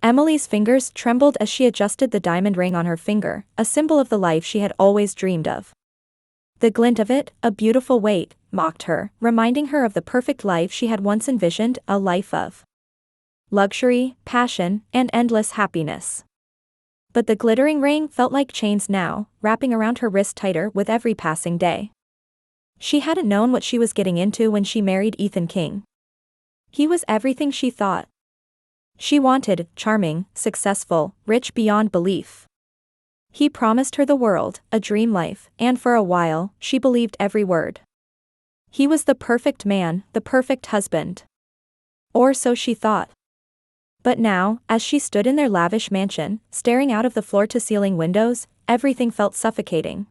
Emily's fingers trembled as she adjusted the diamond ring on her finger, a symbol of the life she had always dreamed of. The glint of it, a beautiful weight, mocked her, reminding her of the perfect life she had once envisioned, a life of luxury, passion, and endless happiness. But the glittering ring felt like chains now, wrapping around her wrist tighter with every passing day. She hadn't known what she was getting into when she married Ethan King. He was everything she thought she wanted: charming, successful, rich beyond belief. He promised her the world, a dream life, and for a while, she believed every word. He was the perfect man, the perfect husband. Or so she thought. But now, as she stood in their lavish mansion, staring out of the floor-to-ceiling windows, everything felt suffocating.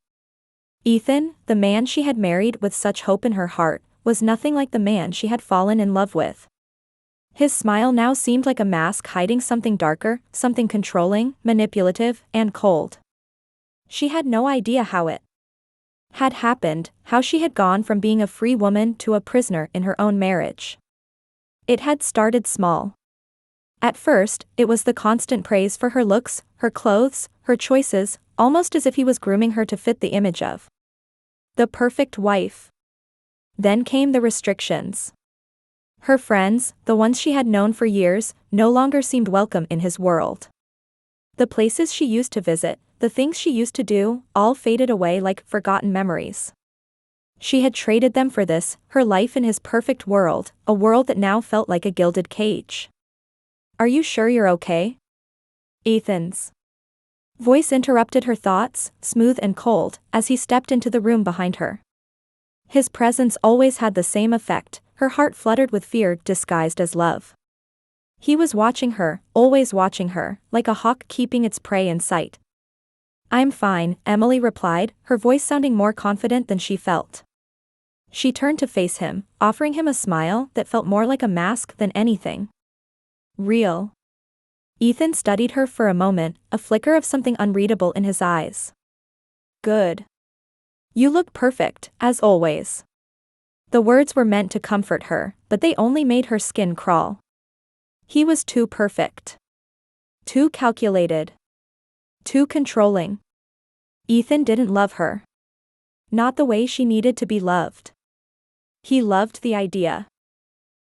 Ethan, the man she had married with such hope in her heart, was nothing like the man she had fallen in love with. His smile now seemed like a mask hiding something darker, something controlling, manipulative, and cold. She had no idea how it had happened, how she had gone from being a free woman to a prisoner in her own marriage. It had started small. At first, it was the constant praise for her looks, her clothes, her choices, almost as if he was grooming her to fit the image of the perfect wife. Then came the restrictions. Her friends, the ones she had known for years, no longer seemed welcome in his world. The places she used to visit, the things she used to do, all faded away like forgotten memories. She had traded them for this, her life in his perfect world, a world that now felt like a gilded cage. "Are you sure you're okay?" Ethan's voice interrupted her thoughts, smooth and cold, as he stepped into the room behind her. His presence always had the same effect, her heart fluttered with fear disguised as love. He was watching her, always watching her, like a hawk keeping its prey in sight. "I'm fine," Emily replied, her voice sounding more confident than she felt. She turned to face him, offering him a smile that felt more like a mask than anything real. Ethan studied her for a moment, a flicker of something unreadable in his eyes. "Good. You look perfect, as always." The words were meant to comfort her, but they only made her skin crawl. He was too perfect. Too calculated. Too controlling. Ethan didn't love her. Not the way she needed to be loved. He loved the idea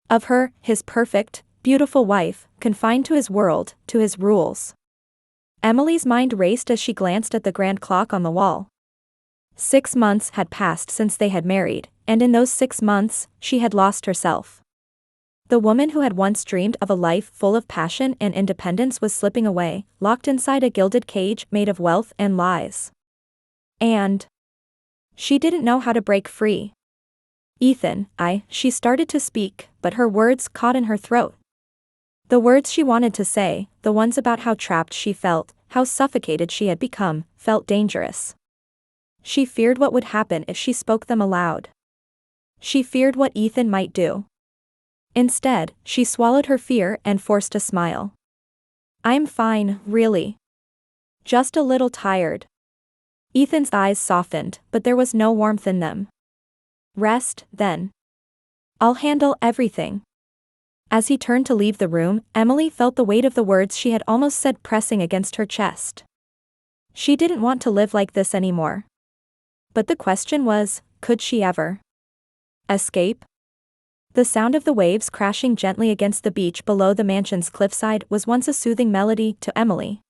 of her, his perfect, beautiful wife, confined to his world, to his rules. Emily's mind raced as she glanced at the grand clock on the wall. 6 months had passed since they had married, and in those 6 months, she had lost herself. The woman who had once dreamed of a life full of passion and independence was slipping away, locked inside a gilded cage made of wealth and lies. And she didn't know how to break free. "Ethan, she started to speak, but her words caught in her throat. The words she wanted to say, the ones about how trapped she felt, how suffocated she had become, felt dangerous. She feared what would happen if she spoke them aloud. She feared what Ethan might do. Instead, she swallowed her fear and forced a smile. "I'm fine, really. Just a little tired." Ethan's eyes softened, but there was no warmth in them. "Rest, then. I'll handle everything." As he turned to leave the room, Emily felt the weight of the words she had almost said pressing against her chest. She didn't want to live like this anymore. But the question was, could she ever escape? The sound of the waves crashing gently against the beach below the mansion's cliffside was once a soothing melody to Emily.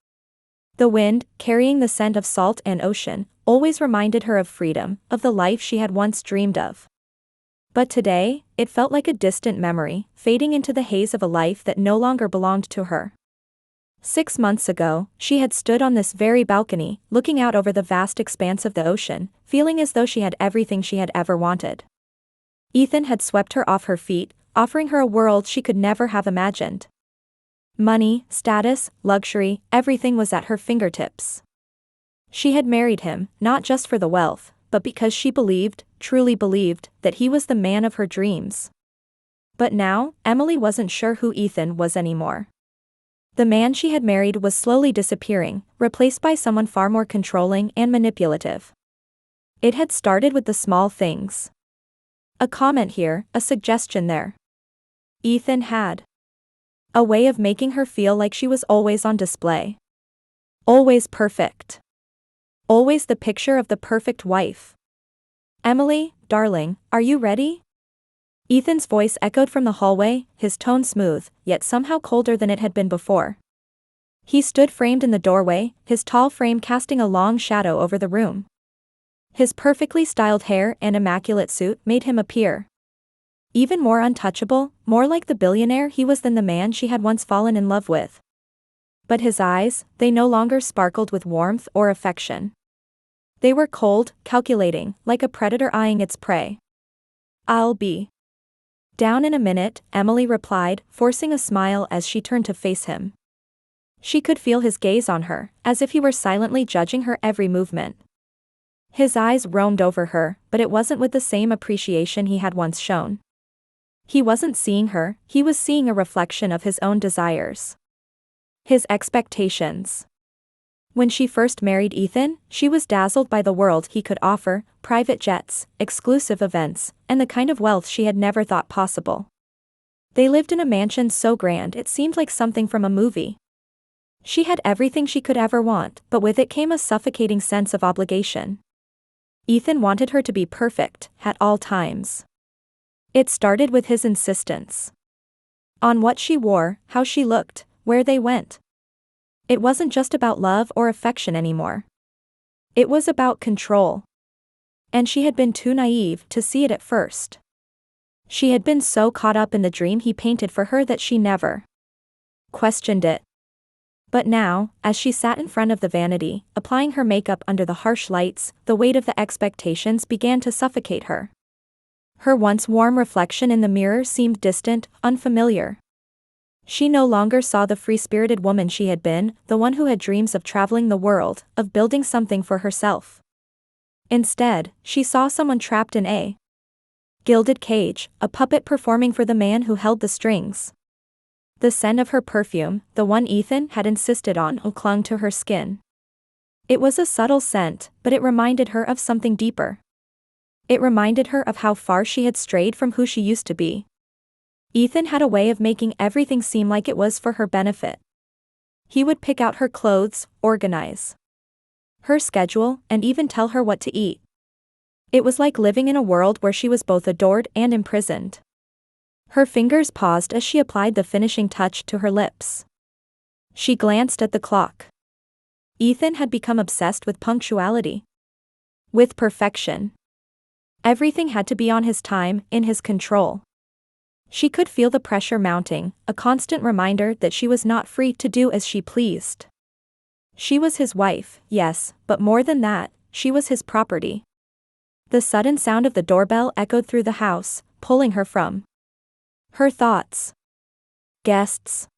The wind, carrying the scent of salt and ocean, always reminded her of freedom, of the life she had once dreamed of. But today, it felt like a distant memory, fading into the haze of a life that no longer belonged to her. 6 months ago, she had stood on this very balcony, looking out over the vast expanse of the ocean, feeling as though she had everything she had ever wanted. Ethan had swept her off her feet, offering her a world she could never have imagined. Money, status, luxury, everything was at her fingertips. She had married him, not just for the wealth, but because she believed, truly believed, that he was the man of her dreams. But now, Emily wasn't sure who Ethan was anymore. The man she had married was slowly disappearing, replaced by someone far more controlling and manipulative. It had started with the small things. A comment here, a suggestion there. Ethan had A way of making her feel like she was always on display. Always perfect. Always the picture of the perfect wife. "Emily, darling, are you ready?" Ethan's voice echoed from the hallway, his tone smooth, yet somehow colder than it had been before. He stood framed in the doorway, his tall frame casting a long shadow over the room. His perfectly styled hair and immaculate suit made him appear even more untouchable, more like the billionaire he was than the man she had once fallen in love with. But his eyes, they no longer sparkled with warmth or affection. They were cold, calculating, like a predator eyeing its prey. "I'll be down in a minute," Emily replied, forcing a smile as she turned to face him. She could feel his gaze on her, as if he were silently judging her every movement. His eyes roamed over her, but it wasn't with the same appreciation he had once shown. He wasn't seeing her, he was seeing a reflection of his own desires. His expectations. When she first married Ethan, she was dazzled by the world he could offer, private jets, exclusive events, and the kind of wealth she had never thought possible. They lived in a mansion so grand it seemed like something from a movie. She had everything she could ever want, but with it came a suffocating sense of obligation. Ethan wanted her to be perfect, at all times. It started with his insistence on what she wore, how she looked, where they went. It wasn't just about love or affection anymore. It was about control. And she had been too naive to see it at first. She had been so caught up in the dream he painted for her that she never questioned it. But now, as she sat in front of the vanity, applying her makeup under the harsh lights, the weight of the expectations began to suffocate her. Her once warm reflection in the mirror seemed distant, unfamiliar. She no longer saw the free-spirited woman she had been, the one who had dreams of traveling the world, of building something for herself. Instead, she saw someone trapped in a gilded cage, a puppet performing for the man who held the strings. The scent of her perfume, the one Ethan had insisted on, clung to her skin. It was a subtle scent, but it reminded her of something deeper. It reminded her of how far she had strayed from who she used to be. Ethan had a way of making everything seem like it was for her benefit. He would pick out her clothes, organize her schedule, and even tell her what to eat. It was like living in a world where she was both adored and imprisoned. Her fingers paused as she applied the finishing touch to her lips. She glanced at the clock. Ethan had become obsessed with punctuality. With perfection. Everything had to be on his time, in his control. She could feel the pressure mounting, a constant reminder that she was not free to do as she pleased. She was his wife, yes, but more than that, she was his property. The sudden sound of the doorbell echoed through the house, pulling her from her thoughts. Guests.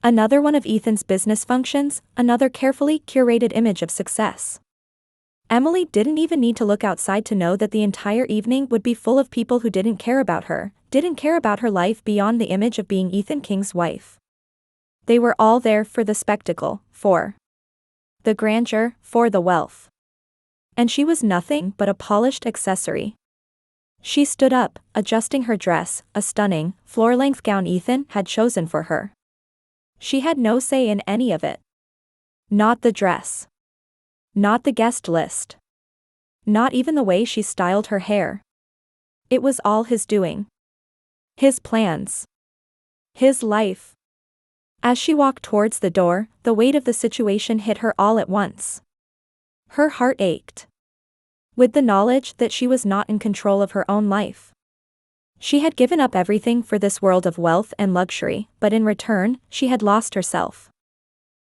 Another one of Ethan's business functions, another carefully curated image of success. Emily didn't even need to look outside to know that the entire evening would be full of people who didn't care about her, didn't care about her life beyond the image of being Ethan King's wife. They were all there for the spectacle, for the grandeur, for the wealth. And she was nothing but a polished accessory. She stood up, adjusting her dress, a stunning, floor-length gown Ethan had chosen for her. She had no say in any of it. Not the dress. Not the guest list. Not even the way she styled her hair. It was all his doing. His plans. His life. As she walked towards the door, the weight of the situation hit her all at once. Her heart ached. With the knowledge that she was not in control of her own life. She had given up everything for this world of wealth and luxury, but in return, she had lost herself.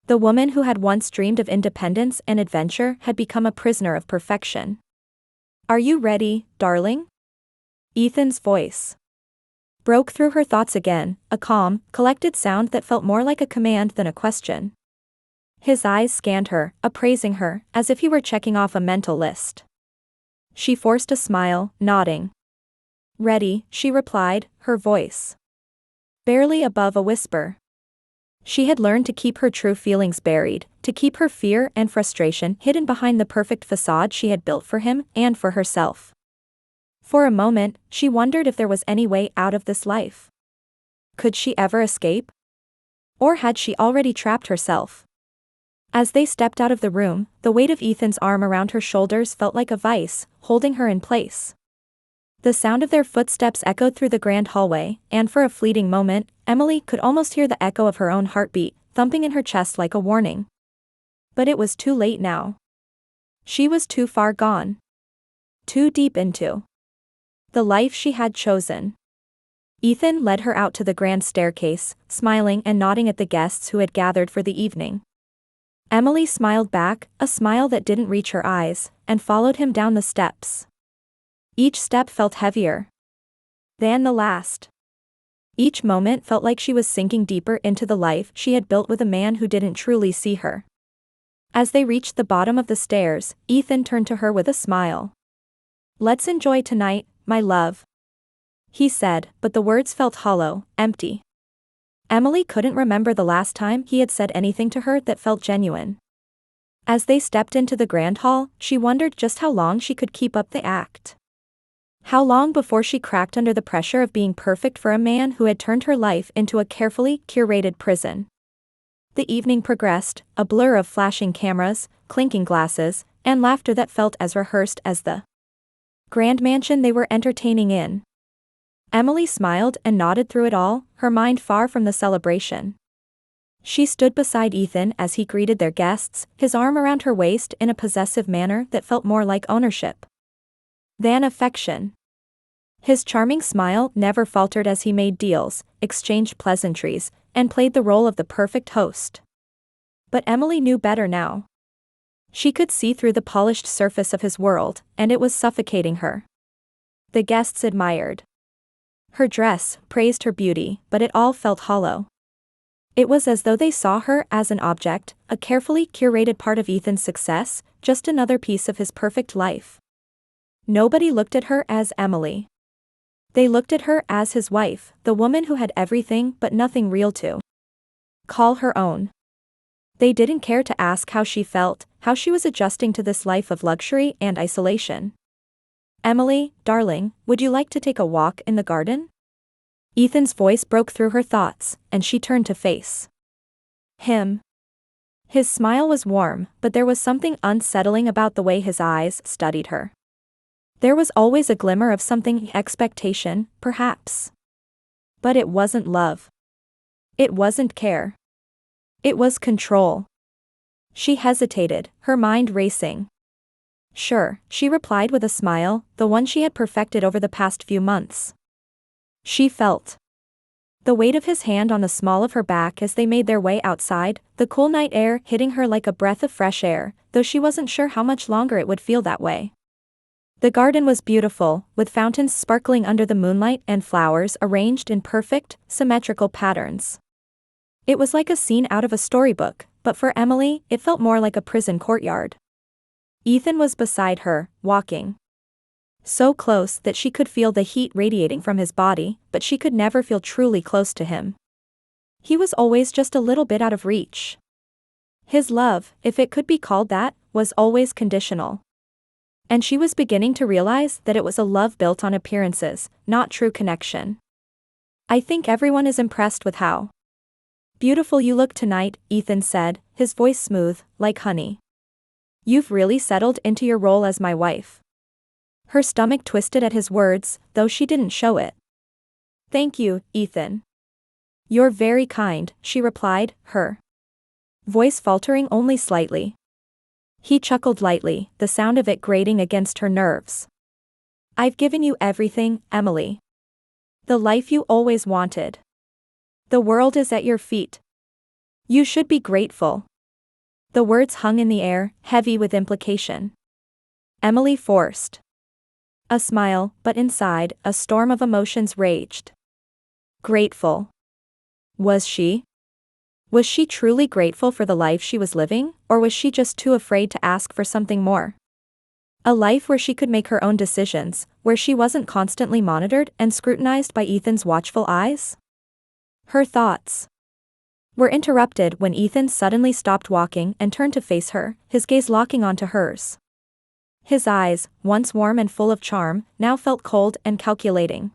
The woman who had once dreamed of independence and adventure had become a prisoner of perfection. "Are you ready, darling?" Ethan's voice broke through her thoughts again, a calm, collected sound that felt more like a command than a question. His eyes scanned her, appraising her, as if he were checking off a mental list. She forced a smile, nodding. "Ready," she replied, her voice barely above a whisper. She had learned to keep her true feelings buried, to keep her fear and frustration hidden behind the perfect facade she had built for him and for herself. For a moment, she wondered if there was any way out of this life. Could she ever escape? Or had she already trapped herself? As they stepped out of the room, the weight of Ethan's arm around her shoulders felt like a vice, holding her in place. The sound of their footsteps echoed through the grand hallway, and for a fleeting moment, Emily could almost hear the echo of her own heartbeat, thumping in her chest like a warning. But it was too late now. She was too far gone. Too deep into the life she had chosen. Ethan led her out to the grand staircase, smiling and nodding at the guests who had gathered for the evening. Emily smiled back, a smile that didn't reach her eyes, and followed him down the steps. Each step felt heavier than the last. Each moment felt like she was sinking deeper into the life she had built with a man who didn't truly see her. As they reached the bottom of the stairs, Ethan turned to her with a smile. "Let's enjoy tonight, my love," he said, but the words felt hollow, empty. Emily couldn't remember the last time he had said anything to her that felt genuine. As they stepped into the grand hall, she wondered just how long she could keep up the act. How long before she cracked under the pressure of being perfect for a man who had turned her life into a carefully curated prison. The evening progressed, a blur of flashing cameras, clinking glasses, and laughter that felt as rehearsed as the grand mansion they were entertaining in. Emily smiled and nodded through it all, her mind far from the celebration. She stood beside Ethan as he greeted their guests, his arm around her waist in a possessive manner that felt more like ownership than affection. His charming smile never faltered as he made deals, exchanged pleasantries, and played the role of the perfect host. But Emily knew better now. She could see through the polished surface of his world, and it was suffocating her. The guests admired her dress, praised her beauty, but it all felt hollow. It was as though they saw her as an object, a carefully curated part of Ethan's success, just another piece of his perfect life. Nobody looked at her as Emily. They looked at her as his wife, the woman who had everything but nothing real to call her own. They didn't care to ask how she felt, how she was adjusting to this life of luxury and isolation. "Emily, darling, would you like to take a walk in the garden?" Ethan's voice broke through her thoughts, and she turned to face him. His smile was warm, but there was something unsettling about the way his eyes studied her. There was always a glimmer of something, expectation, perhaps. But it wasn't love. It wasn't care. It was control. She hesitated, her mind racing. "Sure," she replied with a smile, the one she had perfected over the past few months. She felt the weight of his hand on the small of her back as they made their way outside, the cool night air hitting her like a breath of fresh air, though she wasn't sure how much longer it would feel that way. The garden was beautiful, with fountains sparkling under the moonlight and flowers arranged in perfect, symmetrical patterns. It was like a scene out of a storybook, but for Emily, it felt more like a prison courtyard. Ethan was beside her, walking so close that she could feel the heat radiating from his body, but she could never feel truly close to him. He was always just a little bit out of reach. His love, if it could be called that, was always conditional. And she was beginning to realize that it was a love built on appearances, not true connection. "I think everyone is impressed with how beautiful you look tonight," Ethan said, his voice smooth, like honey. "You've really settled into your role as my wife." Her stomach twisted at his words, though she didn't show it. "Thank you, Ethan. You're very kind," she replied, her voice faltering only slightly. He chuckled lightly, the sound of it grating against her nerves. "I've given you everything, Emily. The life you always wanted. The world is at your feet. You should be grateful." The words hung in the air, heavy with implication. Emily forced a smile, but inside, a storm of emotions raged. Grateful. Was she? Was she truly grateful for the life she was living, or was she just too afraid to ask for something more? A life where she could make her own decisions, where she wasn't constantly monitored and scrutinized by Ethan's watchful eyes? Her thoughts were interrupted when Ethan suddenly stopped walking and turned to face her, his gaze locking onto hers. His eyes, once warm and full of charm, now felt cold and calculating.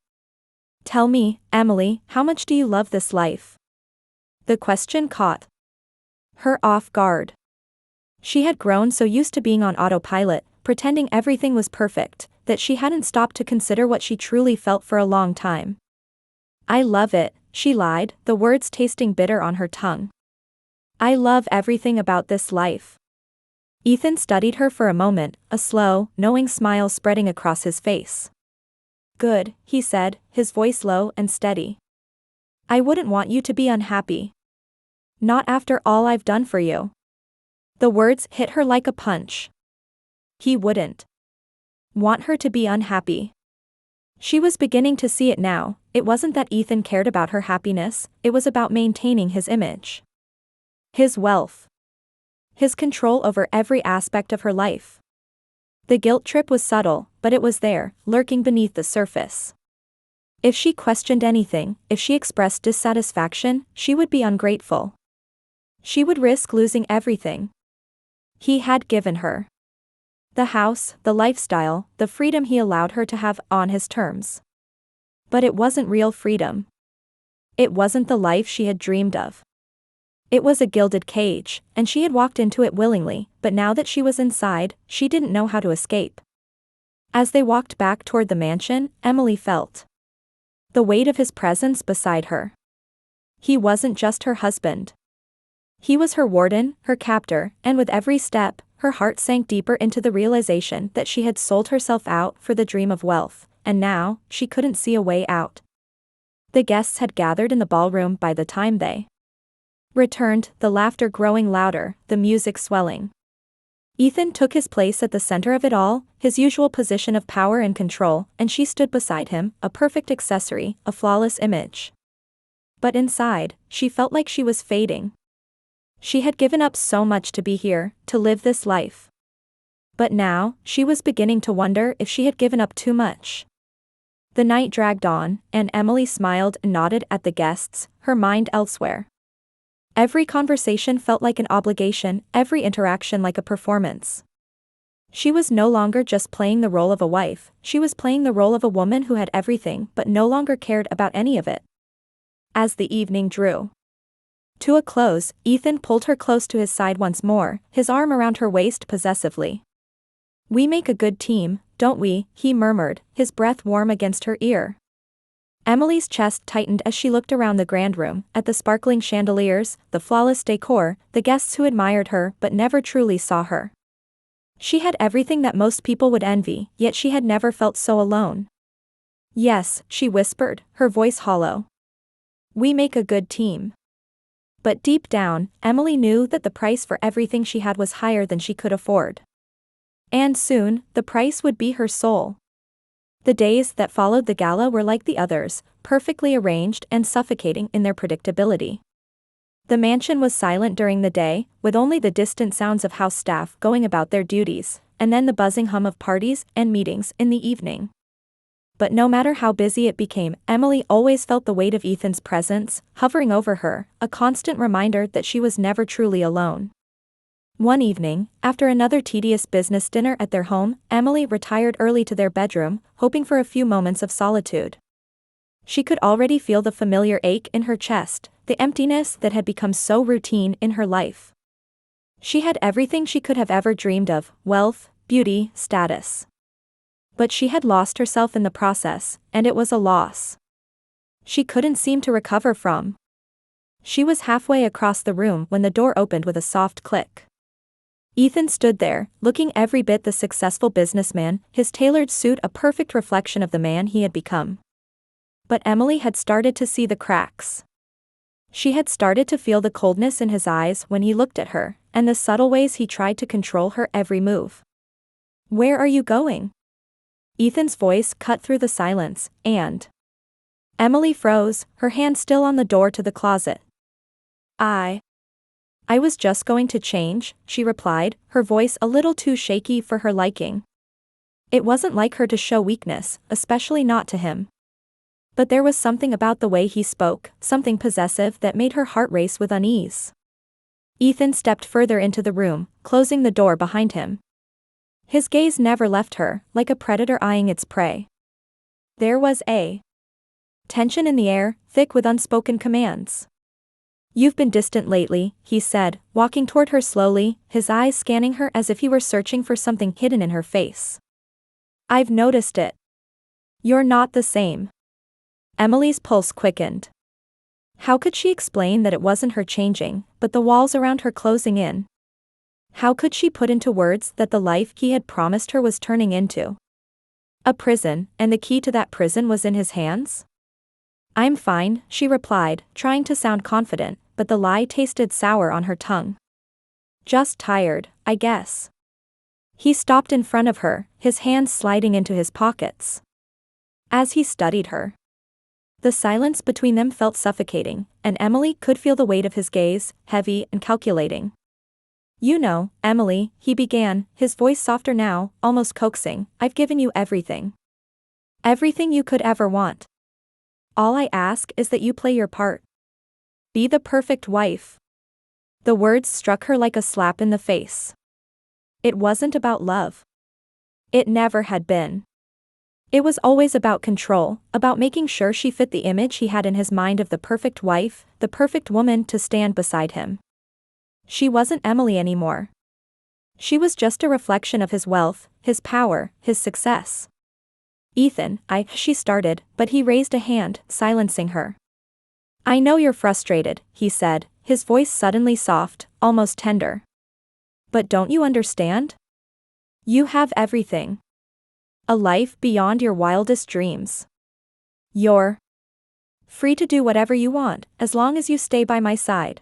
"Tell me, Emily, how much do you love this life?" The question caught her off guard. She had grown so used to being on autopilot, pretending everything was perfect, that she hadn't stopped to consider what she truly felt for a long time. I love it, she lied, the words tasting bitter on her tongue. I love everything about this life. Ethan studied her for a moment, a slow, knowing smile spreading across his face. Good, he said, his voice low and steady. I wouldn't want you to be unhappy. Not after all I've done for you. The words hit her like a punch. He wouldn't want her to be unhappy. She was beginning to see it now. It wasn't that Ethan cared about her happiness, it was about maintaining his image. His wealth. His control over every aspect of her life. The guilt trip was subtle, but it was there, lurking beneath the surface. If she questioned anything, if she expressed dissatisfaction, she would be ungrateful. She would risk losing everything he had given her. The house, the lifestyle, the freedom he allowed her to have on his terms. But it wasn't real freedom. It wasn't the life she had dreamed of. It was a gilded cage, and she had walked into it willingly, but now that she was inside, she didn't know how to escape. As they walked back toward the mansion, Emily felt the weight of his presence beside her. He wasn't just her husband. He was her warden, her captor, and with every step, her heart sank deeper into the realization that she had sold herself out for the dream of wealth, and now, she couldn't see a way out. The guests had gathered in the ballroom by the time they returned, the laughter growing louder, the music swelling. Ethan took his place at the center of it all, his usual position of power and control, and she stood beside him, a perfect accessory, a flawless image. But inside, she felt like she was fading. She had given up so much to be here, to live this life. But now, she was beginning to wonder if she had given up too much. The night dragged on, and Emily smiled and nodded at the guests, her mind elsewhere. Every conversation felt like an obligation, every interaction like a performance. She was no longer just playing the role of a wife, she was playing the role of a woman who had everything but no longer cared about any of it. As the evening drew to a close, Ethan pulled her close to his side once more, his arm around her waist possessively. We make a good team, don't we? He murmured, his breath warm against her ear. Emily's chest tightened as she looked around the grand room, at the sparkling chandeliers, the flawless decor, the guests who admired her but never truly saw her. She had everything that most people would envy, yet she had never felt so alone. Yes, she whispered, her voice hollow. We make a good team. But deep down, Emily knew that the price for everything she had was higher than she could afford. And soon, the price would be her soul. The days that followed the gala were like the others, perfectly arranged and suffocating in their predictability. The mansion was silent during the day, with only the distant sounds of house staff going about their duties, and then the buzzing hum of parties and meetings in the evening. But no matter how busy it became, Emily always felt the weight of Ethan's presence, hovering over her, a constant reminder that she was never truly alone. One evening, after another tedious business dinner at their home, Emily retired early to their bedroom, hoping for a few moments of solitude. She could already feel the familiar ache in her chest, the emptiness that had become so routine in her life. She had everything she could have ever dreamed of, wealth, beauty, status. But she had lost herself in the process, and it was a loss she couldn't seem to recover from. She was halfway across the room when the door opened with a soft click. Ethan stood there, looking every bit the successful businessman, his tailored suit a perfect reflection of the man he had become. But Emily had started to see the cracks. She had started to feel the coldness in his eyes when he looked at her, and the subtle ways he tried to control her every move. Where are you going? Ethan's voice cut through the silence, and Emily froze, her hand still on the door to the closet. I was just going to change, she replied, her voice a little too shaky for her liking. It wasn't like her to show weakness, especially not to him. But there was something about the way he spoke, something possessive that made her heart race with unease. Ethan stepped further into the room, closing the door behind him. His gaze never left her, like a predator eyeing its prey. There was a tension in the air, thick with unspoken commands. You've been distant lately, he said, walking toward her slowly, his eyes scanning her as if he were searching for something hidden in her face. I've noticed it. You're not the same. Emily's pulse quickened. How could she explain that it wasn't her changing, but the walls around her closing in? How could she put into words that the life he had promised her was turning into a prison, and the key to that prison was in his hands? I'm fine, she replied, trying to sound confident, but the lie tasted sour on her tongue. Just tired, I guess. He stopped in front of her, his hands sliding into his pockets. As he studied her, the silence between them felt suffocating, and Emily could feel the weight of his gaze, heavy and calculating. You know, Emily, he began, his voice softer now, almost coaxing, I've given you everything. Everything you could ever want. All I ask is that you play your part. Be the perfect wife. The words struck her like a slap in the face. It wasn't about love. It never had been. It was always about control, about making sure she fit the image he had in his mind of the perfect wife, the perfect woman to stand beside him. She wasn't Emily anymore. She was just a reflection of his wealth, his power, his success. Ethan, she started, but he raised a hand, silencing her. I know you're frustrated, he said, his voice suddenly soft, almost tender. But don't you understand? You have everything. A life beyond your wildest dreams. You're free to do whatever you want, as long as you stay by my side.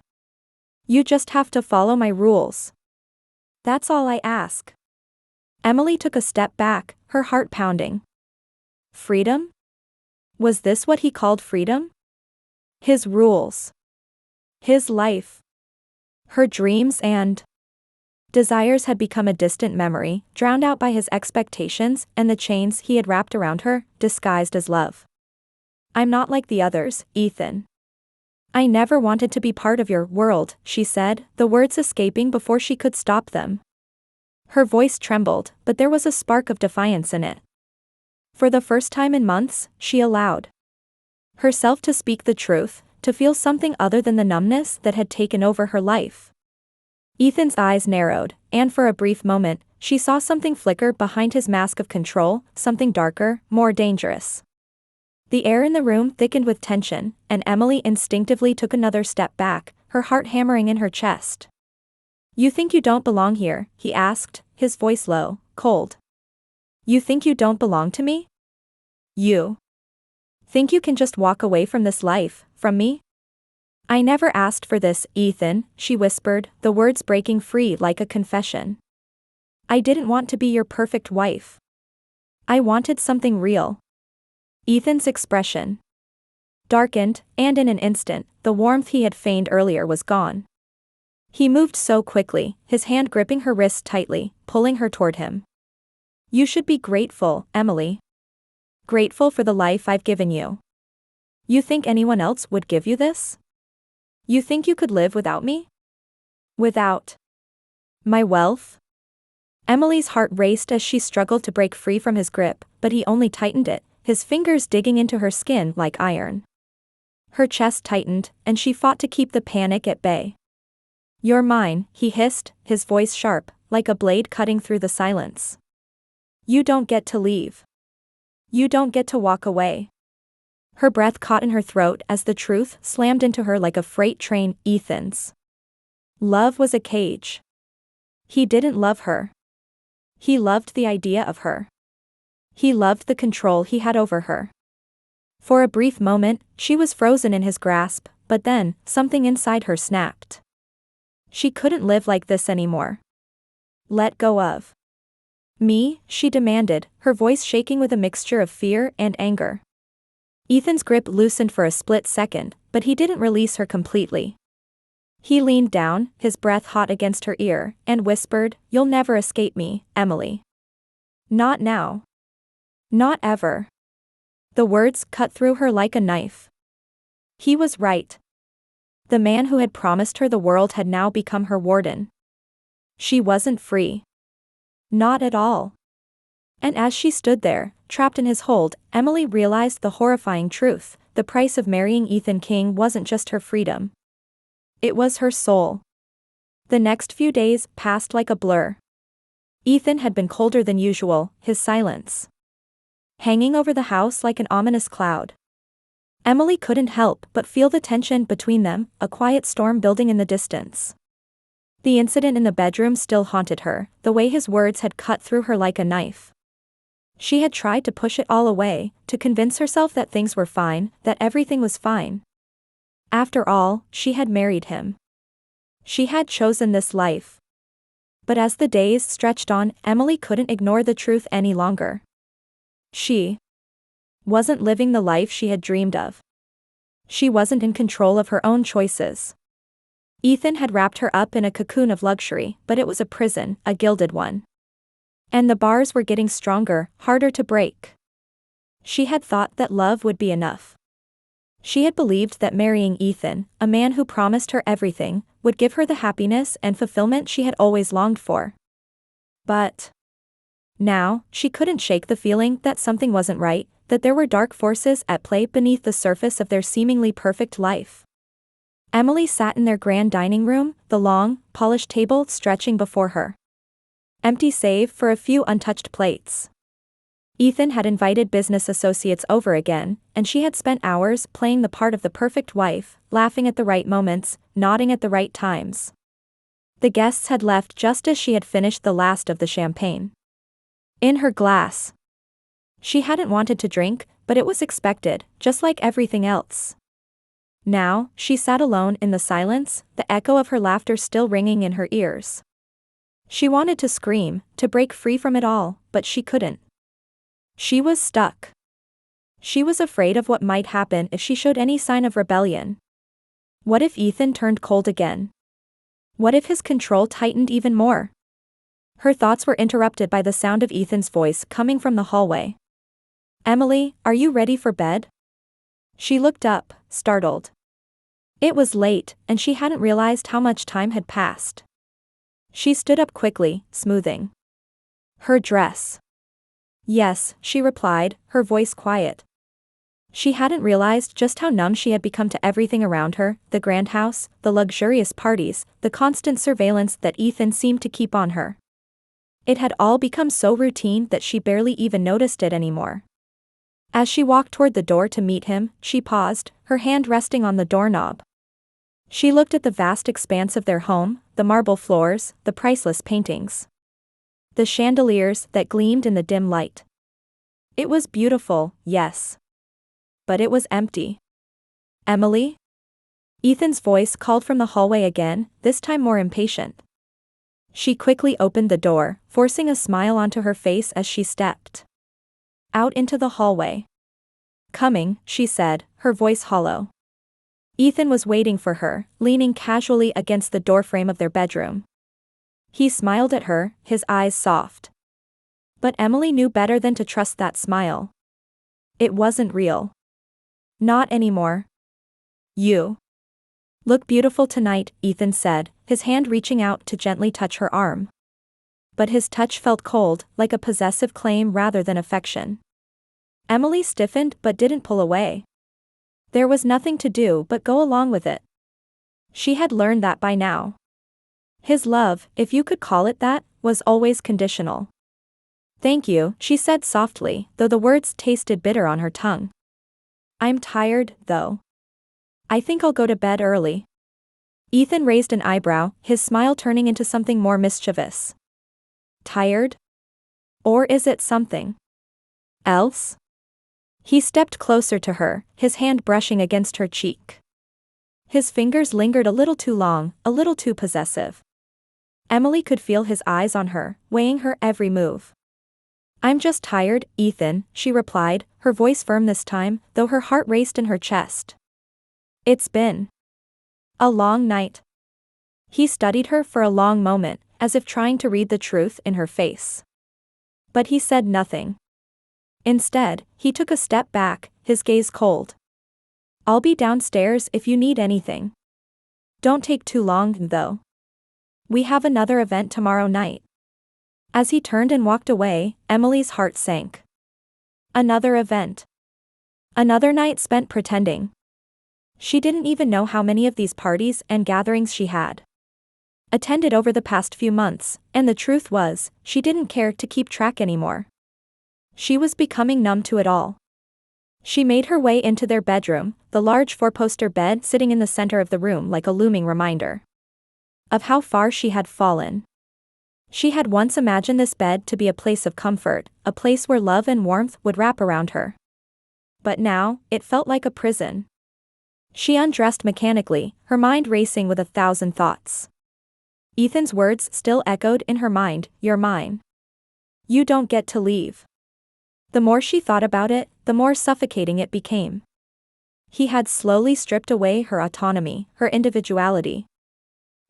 You just have to follow my rules. That's all I ask. Emily took a step back, her heart pounding. Freedom? Was this what he called freedom? His rules. His life. Her dreams and desires had become a distant memory, drowned out by his expectations and the chains he had wrapped around her, disguised as love. I'm not like the others, Ethan. I never wanted to be part of your world, she said, the words escaping before she could stop them. Her voice trembled, but there was a spark of defiance in it. For the first time in months, she allowed herself to speak the truth, to feel something other than the numbness that had taken over her life. Ethan's eyes narrowed, and for a brief moment, she saw something flicker behind his mask of control, something darker, more dangerous. The air in the room thickened with tension, and Emily instinctively took another step back, her heart hammering in her chest. You think you don't belong here, he asked, his voice low, cold. You think you don't belong to me? You think you can just walk away from this life, from me? I never asked for this, Ethan, she whispered, the words breaking free like a confession. I didn't want to be your perfect wife. I wanted something real. Ethan's expression darkened, and in an instant, the warmth he had feigned earlier was gone. He moved so quickly, his hand gripping her wrist tightly, pulling her toward him. You should be grateful, Emily. Grateful for the life I've given you. You think anyone else would give you this? You think you could live without me? Without my wealth? Emily's heart raced as she struggled to break free from his grip, but he only tightened it, his fingers digging into her skin like iron. Her chest tightened, and she fought to keep the panic at bay. You're mine, he hissed, his voice sharp, like a blade cutting through the silence. You don't get to leave. You don't get to walk away. Her breath caught in her throat as the truth slammed into her like a freight train. Ethan's love was a cage. He didn't love her. He loved the idea of her. He loved the control he had over her. For a brief moment, she was frozen in his grasp, but then, something inside her snapped. She couldn't live like this anymore. Let go of me, she demanded, her voice shaking with a mixture of fear and anger. Ethan's grip loosened for a split second, but he didn't release her completely. He leaned down, his breath hot against her ear, and whispered, You'll never escape me, Emily. Not now. Not ever. The words cut through her like a knife. He was right. The man who had promised her the world had now become her warden. She wasn't free. Not at all. And as she stood there, trapped in his hold, Emily realized the horrifying truth. The price of marrying Ethan King wasn't just her freedom. It was her soul. The next few days passed like a blur. Ethan had been colder than usual, his silence hanging over the house like an ominous cloud. Emily couldn't help but feel the tension between them, a quiet storm building in the distance. The incident in the bedroom still haunted her, the way his words had cut through her like a knife. She had tried to push it all away, to convince herself that things were fine, that everything was fine. After all, she had married him. She had chosen this life. But as the days stretched on, Emily couldn't ignore the truth any longer. She wasn't living the life she had dreamed of. She wasn't in control of her own choices. Ethan had wrapped her up in a cocoon of luxury, but it was a prison, a gilded one. And the bars were getting stronger, harder to break. She had thought that love would be enough. She had believed that marrying Ethan, a man who promised her everything, would give her the happiness and fulfillment she had always longed for. But now, she couldn't shake the feeling that something wasn't right, that there were dark forces at play beneath the surface of their seemingly perfect life. Emily sat in their grand dining room, the long, polished table stretching before her, empty save for a few untouched plates. Ethan had invited business associates over again, and she had spent hours playing the part of the perfect wife, laughing at the right moments, nodding at the right times. The guests had left just as she had finished the last of the champagne in her glass. She hadn't wanted to drink, but it was expected, just like everything else. Now, she sat alone in the silence, the echo of her laughter still ringing in her ears. She wanted to scream, to break free from it all, but she couldn't. She was stuck. She was afraid of what might happen if she showed any sign of rebellion. What if Ethan turned cold again? What if his control tightened even more? Her thoughts were interrupted by the sound of Ethan's voice coming from the hallway. "Emily, are you ready for bed?" She looked up, startled. It was late, and she hadn't realized how much time had passed. She stood up quickly, smoothing her dress. "Yes," she replied, her voice quiet. She hadn't realized just how numb she had become to everything around her, the grand house, the luxurious parties, the constant surveillance that Ethan seemed to keep on her. It had all become so routine that she barely even noticed it anymore. As she walked toward the door to meet him, she paused, her hand resting on the doorknob. She looked at the vast expanse of their home, the marble floors, the priceless paintings, the chandeliers that gleamed in the dim light. It was beautiful, yes. But it was empty. "Emily?" Ethan's voice called from the hallway again, this time more impatient. She quickly opened the door, forcing a smile onto her face as she stepped out into the hallway. "Coming," she said, her voice hollow. Ethan was waiting for her, leaning casually against the doorframe of their bedroom. He smiled at her, his eyes soft. But Emily knew better than to trust that smile. It wasn't real. Not anymore. "You look beautiful tonight," Ethan said, his hand reaching out to gently touch her arm. But his touch felt cold, like a possessive claim rather than affection. Emily stiffened but didn't pull away. There was nothing to do but go along with it. She had learned that by now. His love, if you could call it that, was always conditional. "Thank you," she said softly, though the words tasted bitter on her tongue. "I'm tired, though. I think I'll go to bed early." Ethan raised an eyebrow, his smile turning into something more mischievous. "Tired? Or is it something else?" He stepped closer to her, his hand brushing against her cheek. His fingers lingered a little too long, a little too possessive. Emily could feel his eyes on her, weighing her every move. "I'm just tired, Ethan," she replied, her voice firm this time, though her heart raced in her chest. "It's been a long night." He studied her for a long moment, as if trying to read the truth in her face. But he said nothing. Instead, he took a step back, his gaze cold. "I'll be downstairs if you need anything. Don't take too long, though. We have another event tomorrow night." As he turned and walked away, Emily's heart sank. Another event. Another night spent pretending. She didn't even know how many of these parties and gatherings she had attended over the past few months, and the truth was, she didn't care to keep track anymore. She was becoming numb to it all. She made her way into their bedroom, the large four-poster bed sitting in the center of the room like a looming reminder of how far she had fallen. She had once imagined this bed to be a place of comfort, a place where love and warmth would wrap around her. But now, it felt like a prison. She undressed mechanically, her mind racing with 1,000 thoughts. Ethan's words still echoed in her mind, "You're mine. You don't get to leave." The more she thought about it, the more suffocating it became. He had slowly stripped away her autonomy, her individuality.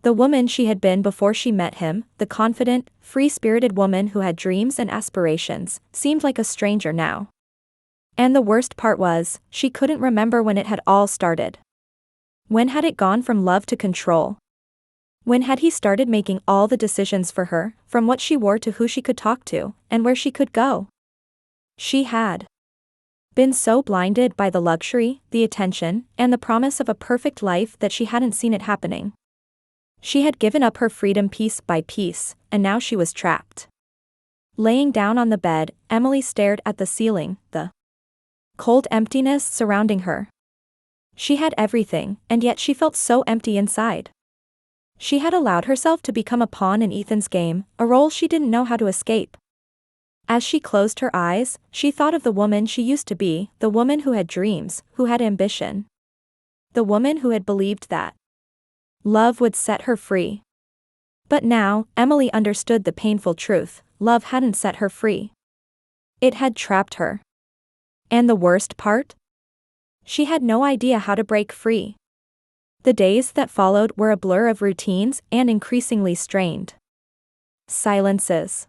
The woman she had been before she met him, the confident, free-spirited woman who had dreams and aspirations, seemed like a stranger now. And the worst part was, she couldn't remember when it had all started. When had it gone from love to control? When had he started making all the decisions for her, from what she wore to who she could talk to, and where she could go? She had been so blinded by the luxury, the attention, and the promise of a perfect life that she hadn't seen it happening. She had given up her freedom piece by piece, and now she was trapped. Laying down on the bed, Emily stared at the ceiling, the cold emptiness surrounding her. She had everything, and yet she felt so empty inside. She had allowed herself to become a pawn in Ethan's game, a role she didn't know how to escape. As she closed her eyes, she thought of the woman she used to be, the woman who had dreams, who had ambition. The woman who had believed that love would set her free. But now, Emily understood the painful truth: love hadn't set her free. It had trapped her. And the worst part? She had no idea how to break free. The days that followed were a blur of routines and increasingly strained silences.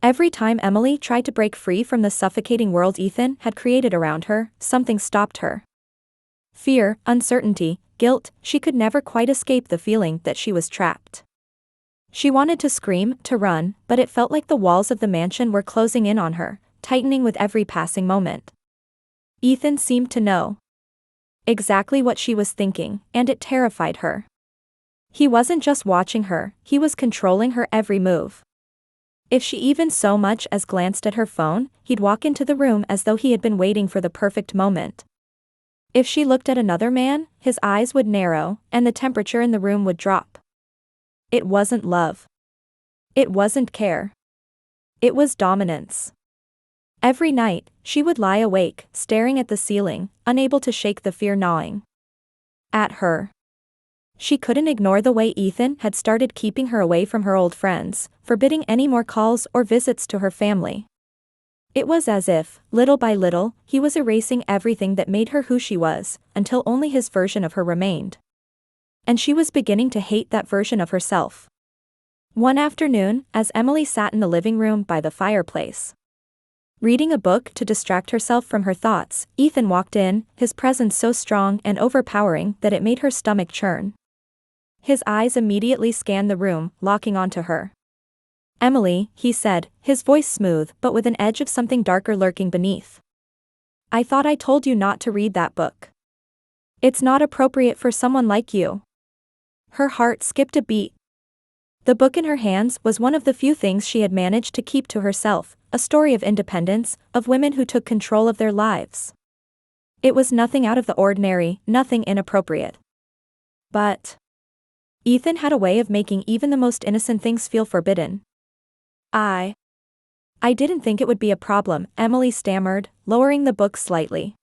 Every time Emily tried to break free from the suffocating world Ethan had created around her, something stopped her. Fear, uncertainty, guilt, she could never quite escape the feeling that she was trapped. She wanted to scream, to run, but it felt like the walls of the mansion were closing in on her, tightening with every passing moment. Ethan seemed to know exactly what she was thinking, and it terrified her. He wasn't just watching her, he was controlling her every move. If she even so much as glanced at her phone, he'd walk into the room as though he had been waiting for the perfect moment. If she looked at another man, his eyes would narrow, and the temperature in the room would drop. It wasn't love. It wasn't care. It was dominance. Every night, she would lie awake, staring at the ceiling, unable to shake the fear gnawing at her. She couldn't ignore the way Ethan had started keeping her away from her old friends, forbidding any more calls or visits to her family. It was as if, little by little, he was erasing everything that made her who she was, until only his version of her remained. And she was beginning to hate that version of herself. One afternoon, as Emily sat in the living room by the fireplace, reading a book to distract herself from her thoughts, Ethan walked in, his presence so strong and overpowering that it made her stomach churn. His eyes immediately scanned the room, locking onto her. "Emily," he said, his voice smooth but with an edge of something darker lurking beneath. "I thought I told you not to read that book. It's not appropriate for someone like you." Her heart skipped a beat. The book in her hands was one of the few things she had managed to keep to herself, a story of independence, of women who took control of their lives. It was nothing out of the ordinary, nothing inappropriate. But Ethan had a way of making even the most innocent things feel forbidden. I didn't think it would be a problem," Emily stammered, lowering the book slightly.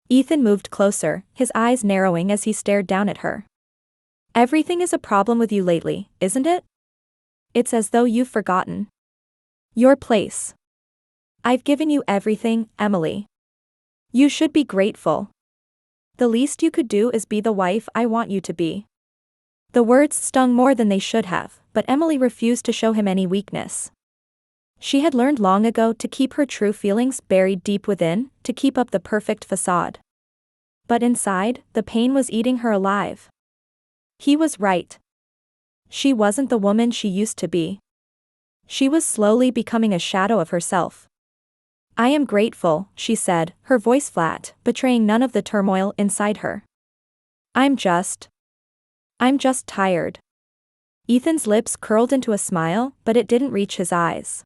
Ethan moved closer, his eyes narrowing as he stared down at her. "Everything is a problem with you lately, isn't it? It's as though you've forgotten your place. I've given you everything, Emily. You should be grateful. The least you could do is be the wife I want you to be." The words stung more than they should have, but Emily refused to show him any weakness. She had learned long ago to keep her true feelings buried deep within, to keep up the perfect facade. But inside, the pain was eating her alive. He was right. She wasn't the woman she used to be. She was slowly becoming a shadow of herself. "I am grateful," she said, her voice flat, betraying none of the turmoil inside her. I'm just. I'm just tired. Ethan's lips curled into a smile, but it didn't reach his eyes.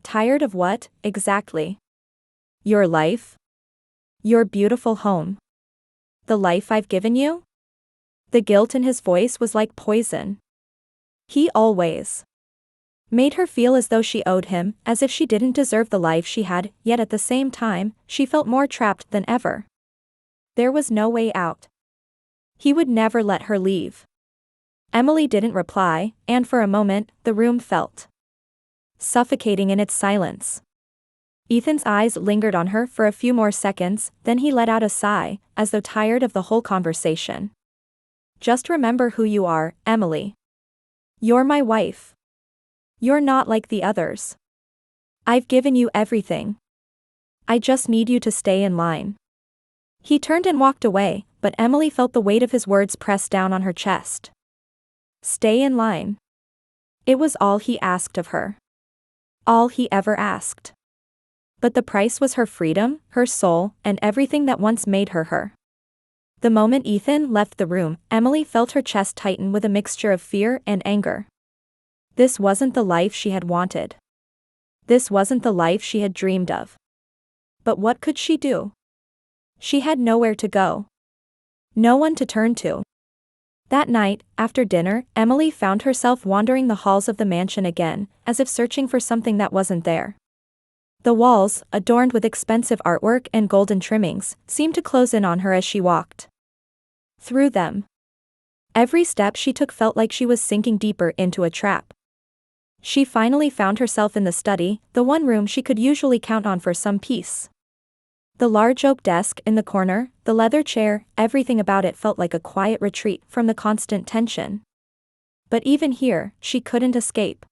Tired of what, exactly? Your life? Your beautiful home? The life I've given you? The guilt in his voice was like poison. He always made her feel as though she owed him, as if she didn't deserve the life she had, yet at the same time, she felt more trapped than ever. There was no way out. He would never let her leave. Emily didn't reply, and for a moment, the room felt suffocating in its silence. Ethan's eyes lingered on her for a few more seconds, then he let out a sigh, as though tired of the whole conversation. Just remember who you are, Emily. You're my wife. You're not like the others. I've given you everything. I just need you to stay in line. He turned and walked away, but Emily felt the weight of his words press down on her chest. Stay in line. It was all he asked of her. All he ever asked. But the price was her freedom, her soul, and everything that once made her her. The moment Ethan left the room, Emily felt her chest tighten with a mixture of fear and anger. This wasn't the life she had wanted. This wasn't the life she had dreamed of. But what could she do? She had nowhere to go. No one to turn to. That night, after dinner, Emily found herself wandering the halls of the mansion again, as if searching for something that wasn't there. The walls, adorned with expensive artwork and golden trimmings, seemed to close in on her as she walked through them. Every step she took felt like she was sinking deeper into a trap. She finally found herself in the study, the one room she could usually count on for some peace. The large oak desk in the corner, the leather chair, everything about it felt like a quiet retreat from the constant tension. But even here, she couldn't escape.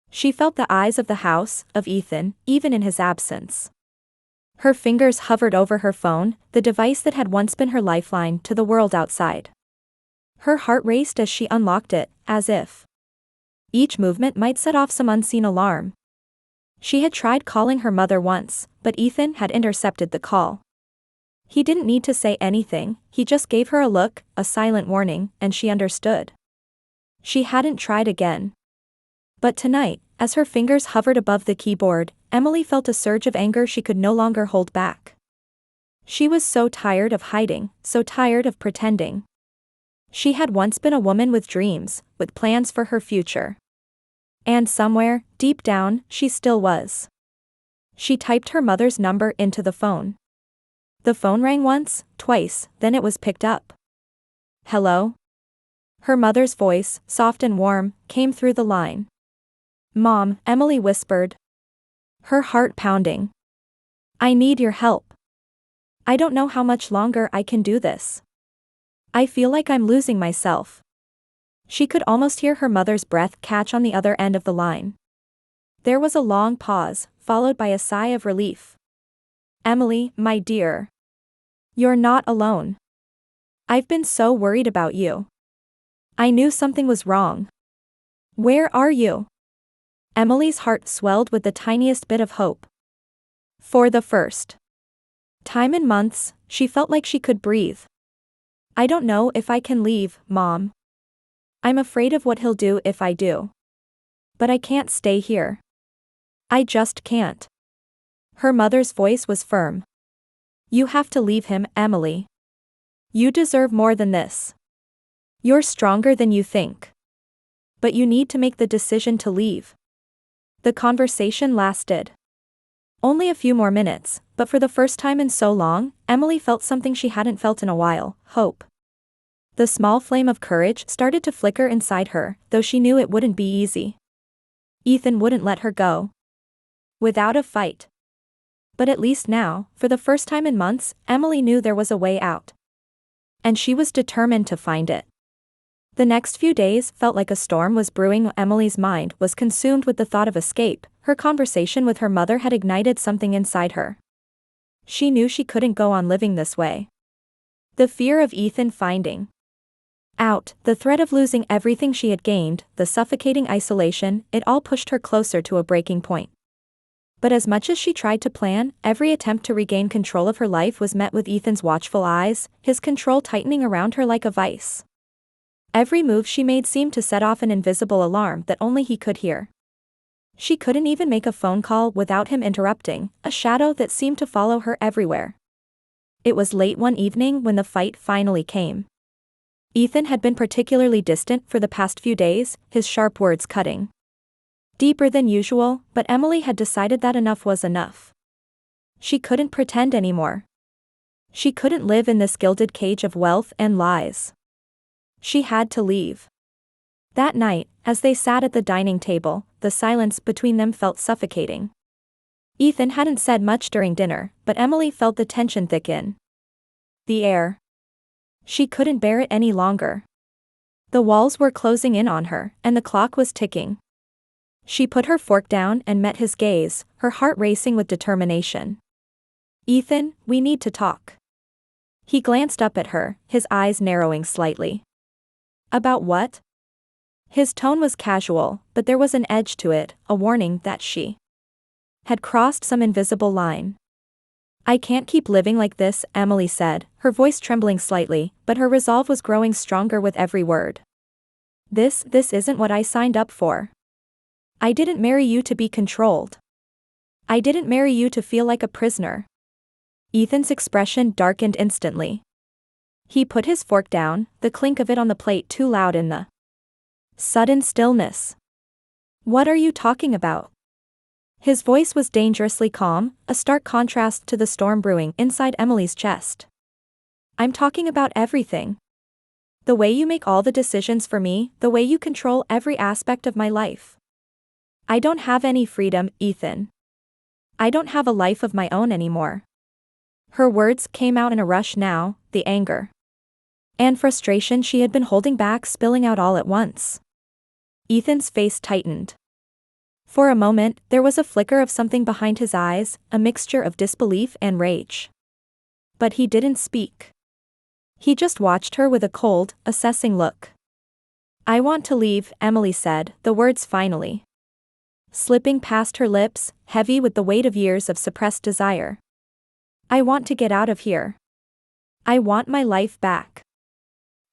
She felt the eyes of the house, of Ethan, even in his absence. Her fingers hovered over her phone, the device that had once been her lifeline to the world outside. Her heart raced as she unlocked it, as if each movement might set off some unseen alarm. She had tried calling her mother once, but Ethan had intercepted the call. He didn't need to say anything, he just gave her a look, a silent warning, and she understood. She hadn't tried again. But tonight, as her fingers hovered above the keyboard, Emily felt a surge of anger she could no longer hold back. She was so tired of hiding, so tired of pretending. She had once been a woman with dreams, with plans for her future. And somewhere, deep down, she still was. She typed her mother's number into the phone. The phone rang once, twice, then it was picked up. Hello? Her mother's voice, soft and warm, came through the line. Mom, Emily whispered. Her heart pounding. I need your help. I don't know how much longer I can do this. I feel like I'm losing myself. She could almost hear her mother's breath catch on the other end of the line. There was a long pause, followed by a sigh of relief. Emily, my dear. You're not alone. I've been so worried about you. I knew something was wrong. Where are you? Emily's heart swelled with the tiniest bit of hope. For the first time in months, she felt like she could breathe. I don't know if I can leave, Mom. I'm afraid of what he'll do if I do. But I can't stay here. I just can't. Her mother's voice was firm. You have to leave him, Emily. You deserve more than this. You're stronger than you think. But you need to make the decision to leave. The conversation lasted only a few more minutes, but for the first time in so long, Emily felt something she hadn't felt in a while, hope. The small flame of courage started to flicker inside her, though she knew it wouldn't be easy. Ethan wouldn't let her go without a fight. But at least now, for the first time in months, Emily knew there was a way out. And she was determined to find it. The next few days felt like a storm was brewing. Emily's mind was consumed with the thought of escape. Her conversation with her mother had ignited something inside her. She knew she couldn't go on living this way. The fear of Ethan finding out, the threat of losing everything she had gained, the suffocating isolation, it all pushed her closer to a breaking point. But as much as she tried to plan, every attempt to regain control of her life was met with Ethan's watchful eyes, his control tightening around her like a vice. Every move she made seemed to set off an invisible alarm that only he could hear. She couldn't even make a phone call without him interrupting, a shadow that seemed to follow her everywhere. It was late one evening when the fight finally came. Ethan had been particularly distant for the past few days, his sharp words cutting deeper than usual, but Emily had decided that enough was enough. She couldn't pretend anymore. She couldn't live in this gilded cage of wealth and lies. She had to leave. That night, as they sat at the dining table, the silence between them felt suffocating. Ethan hadn't said much during dinner, but Emily felt the tension thicken. The air. She couldn't bear it any longer. The walls were closing in on her, and the clock was ticking. She put her fork down and met his gaze, her heart racing with determination. "Ethan, we need to talk." He glanced up at her, his eyes narrowing slightly. "About what?" His tone was casual, but there was an edge to it, a warning that she had crossed some invisible line. "I can't keep living like this," Emily said, her voice trembling slightly, but her resolve was growing stronger with every word. This isn't what I signed up for. I didn't marry you to be controlled. I didn't marry you to feel like a prisoner." Ethan's expression darkened instantly. He put his fork down, the clink of it on the plate too loud in the sudden stillness. "What are you talking about?" His voice was dangerously calm, a stark contrast to the storm brewing inside Emily's chest. "I'm talking about everything. The way you make all the decisions for me, the way you control every aspect of my life. I don't have any freedom, Ethan. I don't have a life of my own anymore." Her words came out in a rush now, the anger and frustration she had been holding back spilling out all at once. Ethan's face tightened. For a moment, there was a flicker of something behind his eyes, a mixture of disbelief and rage. But he didn't speak. He just watched her with a cold, assessing look. "I want to leave," Emily said, the words finally slipping past her lips, heavy with the weight of years of suppressed desire. "I want to get out of here. I want my life back.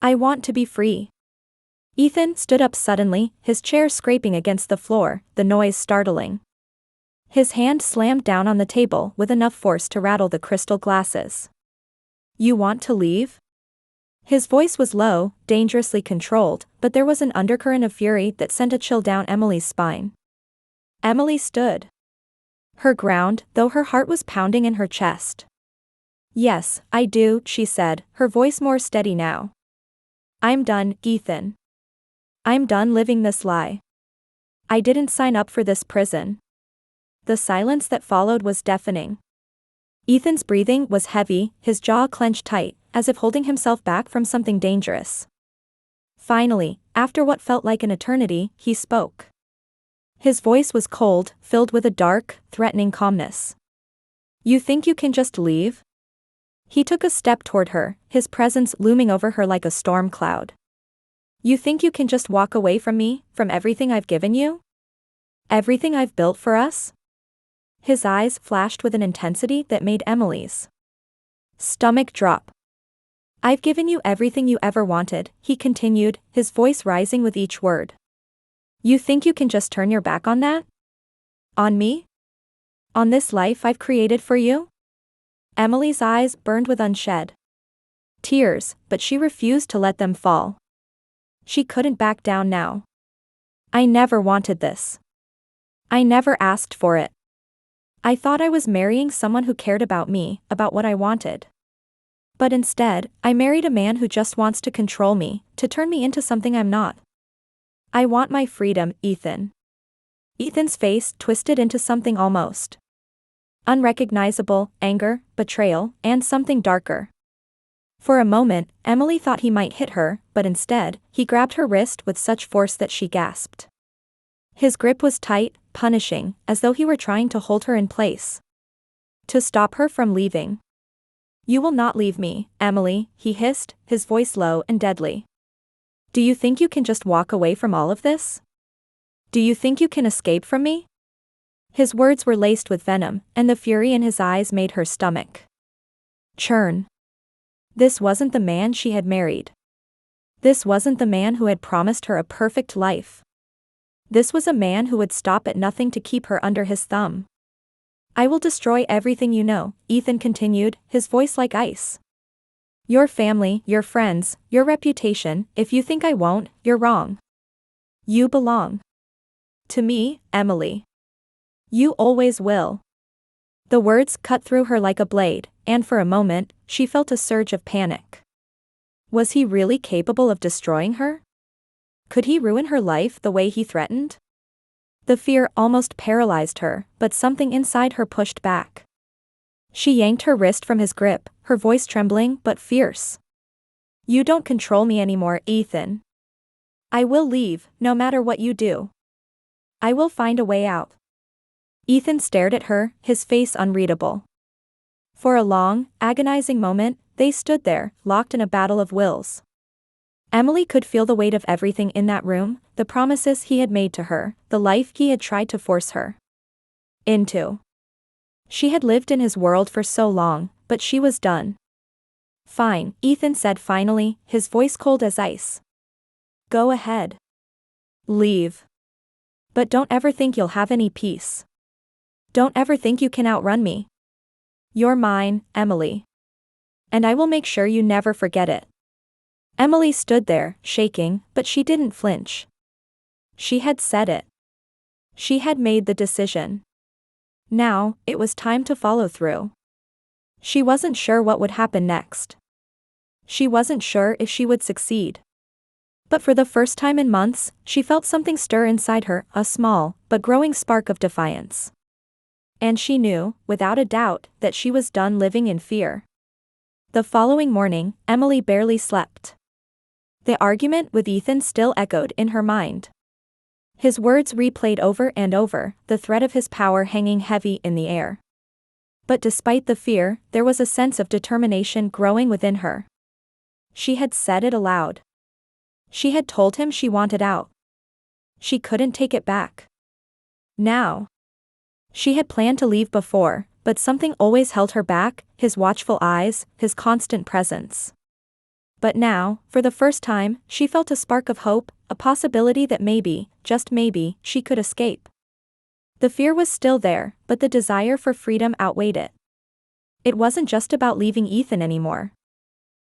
I want to be free." Ethan stood up suddenly, his chair scraping against the floor, the noise startling. His hand slammed down on the table with enough force to rattle the crystal glasses. "You want to leave?" His voice was low, dangerously controlled, but there was an undercurrent of fury that sent a chill down Emily's spine. Emily stood her ground, though her heart was pounding in her chest. "Yes, I do," she said, her voice more steady now. "I'm done, Ethan. I'm done living this lie. I didn't sign up for this prison." The silence that followed was deafening. Ethan's breathing was heavy, his jaw clenched tight, as if holding himself back from something dangerous. Finally, after what felt like an eternity, he spoke. His voice was cold, filled with a dark, threatening calmness. "You think you can just leave?" He took a step toward her, his presence looming over her like a storm cloud. "You think you can just walk away from me, from everything I've given you? Everything I've built for us?" His eyes flashed with an intensity that made Emily's stomach drop. "I've given you everything you ever wanted," he continued, his voice rising with each word. "You think you can just turn your back on that? On me? On this life I've created for you?" Emily's eyes burned with unshed tears, but she refused to let them fall. She couldn't back down now. "I never wanted this. I never asked for it. I thought I was marrying someone who cared about me, about what I wanted. But instead, I married a man who just wants to control me, to turn me into something I'm not. I want my freedom, Ethan." Ethan's face twisted into something almost unrecognizable, anger, betrayal, and something darker. For a moment, Emily thought he might hit her, but instead, he grabbed her wrist with such force that she gasped. His grip was tight, punishing, as though he were trying to hold her in place. To stop her from leaving. "You will not leave me, Emily," he hissed, his voice low and deadly. "Do you think you can just walk away from all of this? Do you think you can escape from me?" His words were laced with venom, and the fury in his eyes made her stomach churn. This wasn't the man she had married. This wasn't the man who had promised her a perfect life. This was a man who would stop at nothing to keep her under his thumb. "I will destroy everything you know," Ethan continued, his voice like ice. "Your family, your friends, your reputation. If you think I won't, you're wrong. You belong to me, Emily. You always will." The words cut through her like a blade, and for a moment, she felt a surge of panic. Was he really capable of destroying her? Could he ruin her life the way he threatened? The fear almost paralyzed her, but something inside her pushed back. She yanked her wrist from his grip, her voice trembling but fierce. "You don't control me anymore, Ethan. I will leave, no matter what you do. I will find a way out." Ethan stared at her, his face unreadable. For a long, agonizing moment, they stood there, locked in a battle of wills. Emily could feel the weight of everything in that room, the promises he had made to her, the life he had tried to force her into. She had lived in his world for so long, but she was done. "Fine," Ethan said finally, his voice cold as ice. "Go ahead. Leave. But don't ever think you'll have any peace. Don't ever think you can outrun me. You're mine, Emily. And I will make sure you never forget it." Emily stood there, shaking, but she didn't flinch. She had said it. She had made the decision. Now, it was time to follow through. She wasn't sure what would happen next. She wasn't sure if she would succeed. But for the first time in months, she felt something stir inside her, a small, but growing spark of defiance. And she knew, without a doubt, that she was done living in fear. The following morning, Emily barely slept. The argument with Ethan still echoed in her mind. His words replayed over and over, the threat of his power hanging heavy in the air. But despite the fear, there was a sense of determination growing within her. She had said it aloud. She had told him she wanted out. She couldn't take it back. Now. She had planned to leave before, but something always held her back, his watchful eyes, his constant presence. But now, for the first time, she felt a spark of hope, a possibility that maybe, just maybe, she could escape. The fear was still there, but the desire for freedom outweighed it. It wasn't just about leaving Ethan anymore.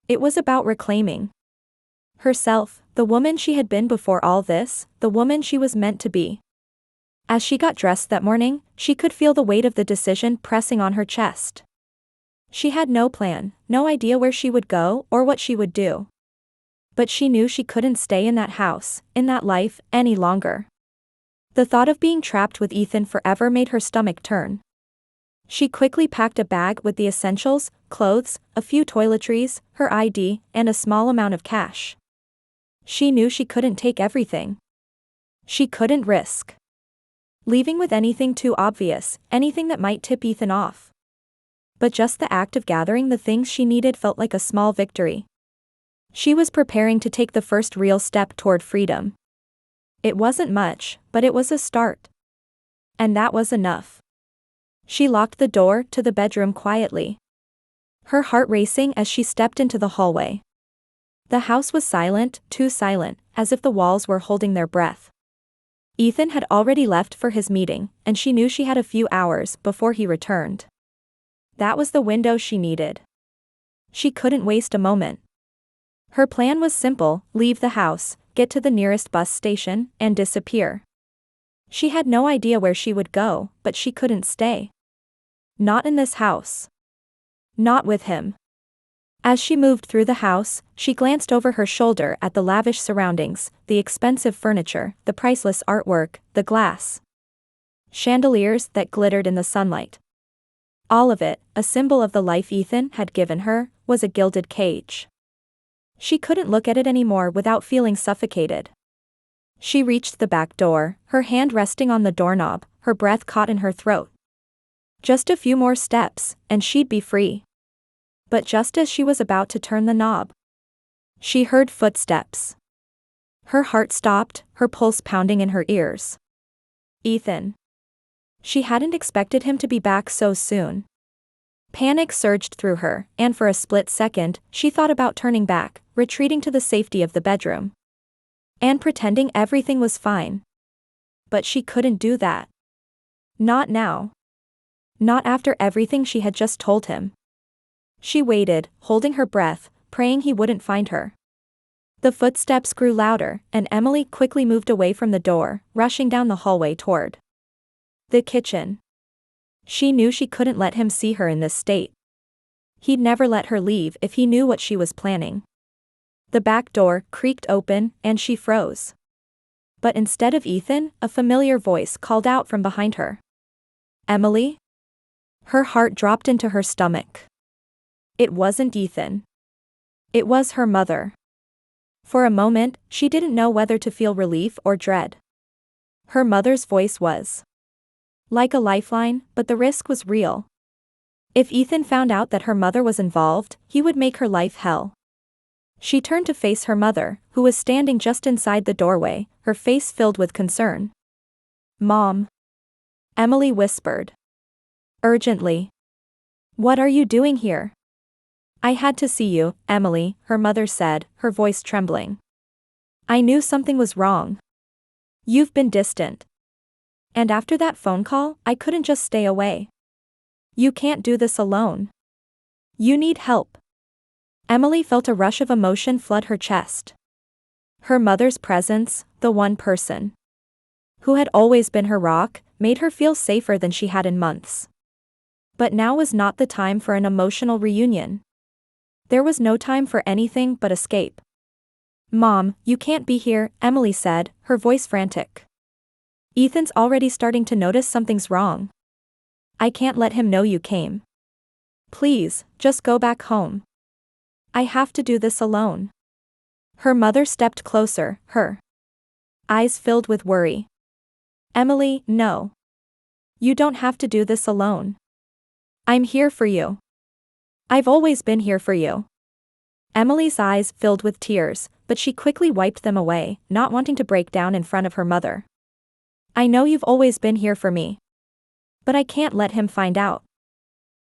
It was about reclaiming herself, the woman she had been before all this, the woman she was meant to be. As she got dressed that morning, she could feel the weight of the decision pressing on her chest. She had no plan, no idea where she would go or what she would do. But she knew she couldn't stay in that house, in that life, any longer. The thought of being trapped with Ethan forever made her stomach turn. She quickly packed a bag with the essentials, clothes, a few toiletries, her ID, and a small amount of cash. She knew she couldn't take everything. She couldn't risk leaving with anything too obvious, anything that might tip Ethan off. But just the act of gathering the things she needed felt like a small victory. She was preparing to take the first real step toward freedom. It wasn't much, but it was a start. And that was enough. She locked the door to the bedroom quietly, her heart racing as she stepped into the hallway. The house was silent, too silent, as if the walls were holding their breath. Ethan had already left for his meeting, and she knew she had a few hours before he returned. That was the window she needed. She couldn't waste a moment. Her plan was simple: leave the house, get to the nearest bus station, and disappear. She had no idea where she would go, but she couldn't stay. Not in this house. Not with him. As she moved through the house, she glanced over her shoulder at the lavish surroundings, the expensive furniture, the priceless artwork, the glass chandeliers that glittered in the sunlight. All of it, a symbol of the life Ethan had given her, was a gilded cage. She couldn't look at it anymore without feeling suffocated. She reached the back door, her hand resting on the doorknob, her breath caught in her throat. Just a few more steps, and she'd be free. But just as she was about to turn the knob, she heard footsteps. Her heart stopped, her pulse pounding in her ears. "Ethan." She hadn't expected him to be back so soon. Panic surged through her, and for a split second, she thought about turning back, retreating to the safety of the bedroom, and pretending everything was fine. But she couldn't do that. Not now. Not after everything she had just told him. She waited, holding her breath, praying he wouldn't find her. The footsteps grew louder, and Emily quickly moved away from the door, rushing down the hallway toward the kitchen. She knew she couldn't let him see her in this state. He'd never let her leave if he knew what she was planning. The back door creaked open, and she froze. But instead of Ethan, a familiar voice called out from behind her. Emily? Her heart dropped into her stomach. It wasn't Ethan. It was her mother. For a moment, she didn't know whether to feel relief or dread. Her mother's voice was like a lifeline, but the risk was real. If Ethan found out that her mother was involved, he would make her life hell. She turned to face her mother, who was standing just inside the doorway, her face filled with concern. Mom. Emily whispered. Urgently. What are you doing here? I had to see you, Emily, her mother said, her voice trembling. I knew something was wrong. You've been distant. And after that phone call, I couldn't just stay away. You can't do this alone. You need help. Emily felt a rush of emotion flood her chest. Her mother's presence, the one person who had always been her rock, made her feel safer than she had in months. But now was not the time for an emotional reunion. There was no time for anything but escape. Mom, you can't be here, Emily said, her voice frantic. Ethan's already starting to notice something's wrong. I can't let him know you came. Please, just go back home. I have to do this alone. Her mother stepped closer, her eyes filled with worry. Emily, no. You don't have to do this alone. I'm here for you. I've always been here for you. Emily's eyes filled with tears, but she quickly wiped them away, not wanting to break down in front of her mother. I know you've always been here for me. But I can't let him find out.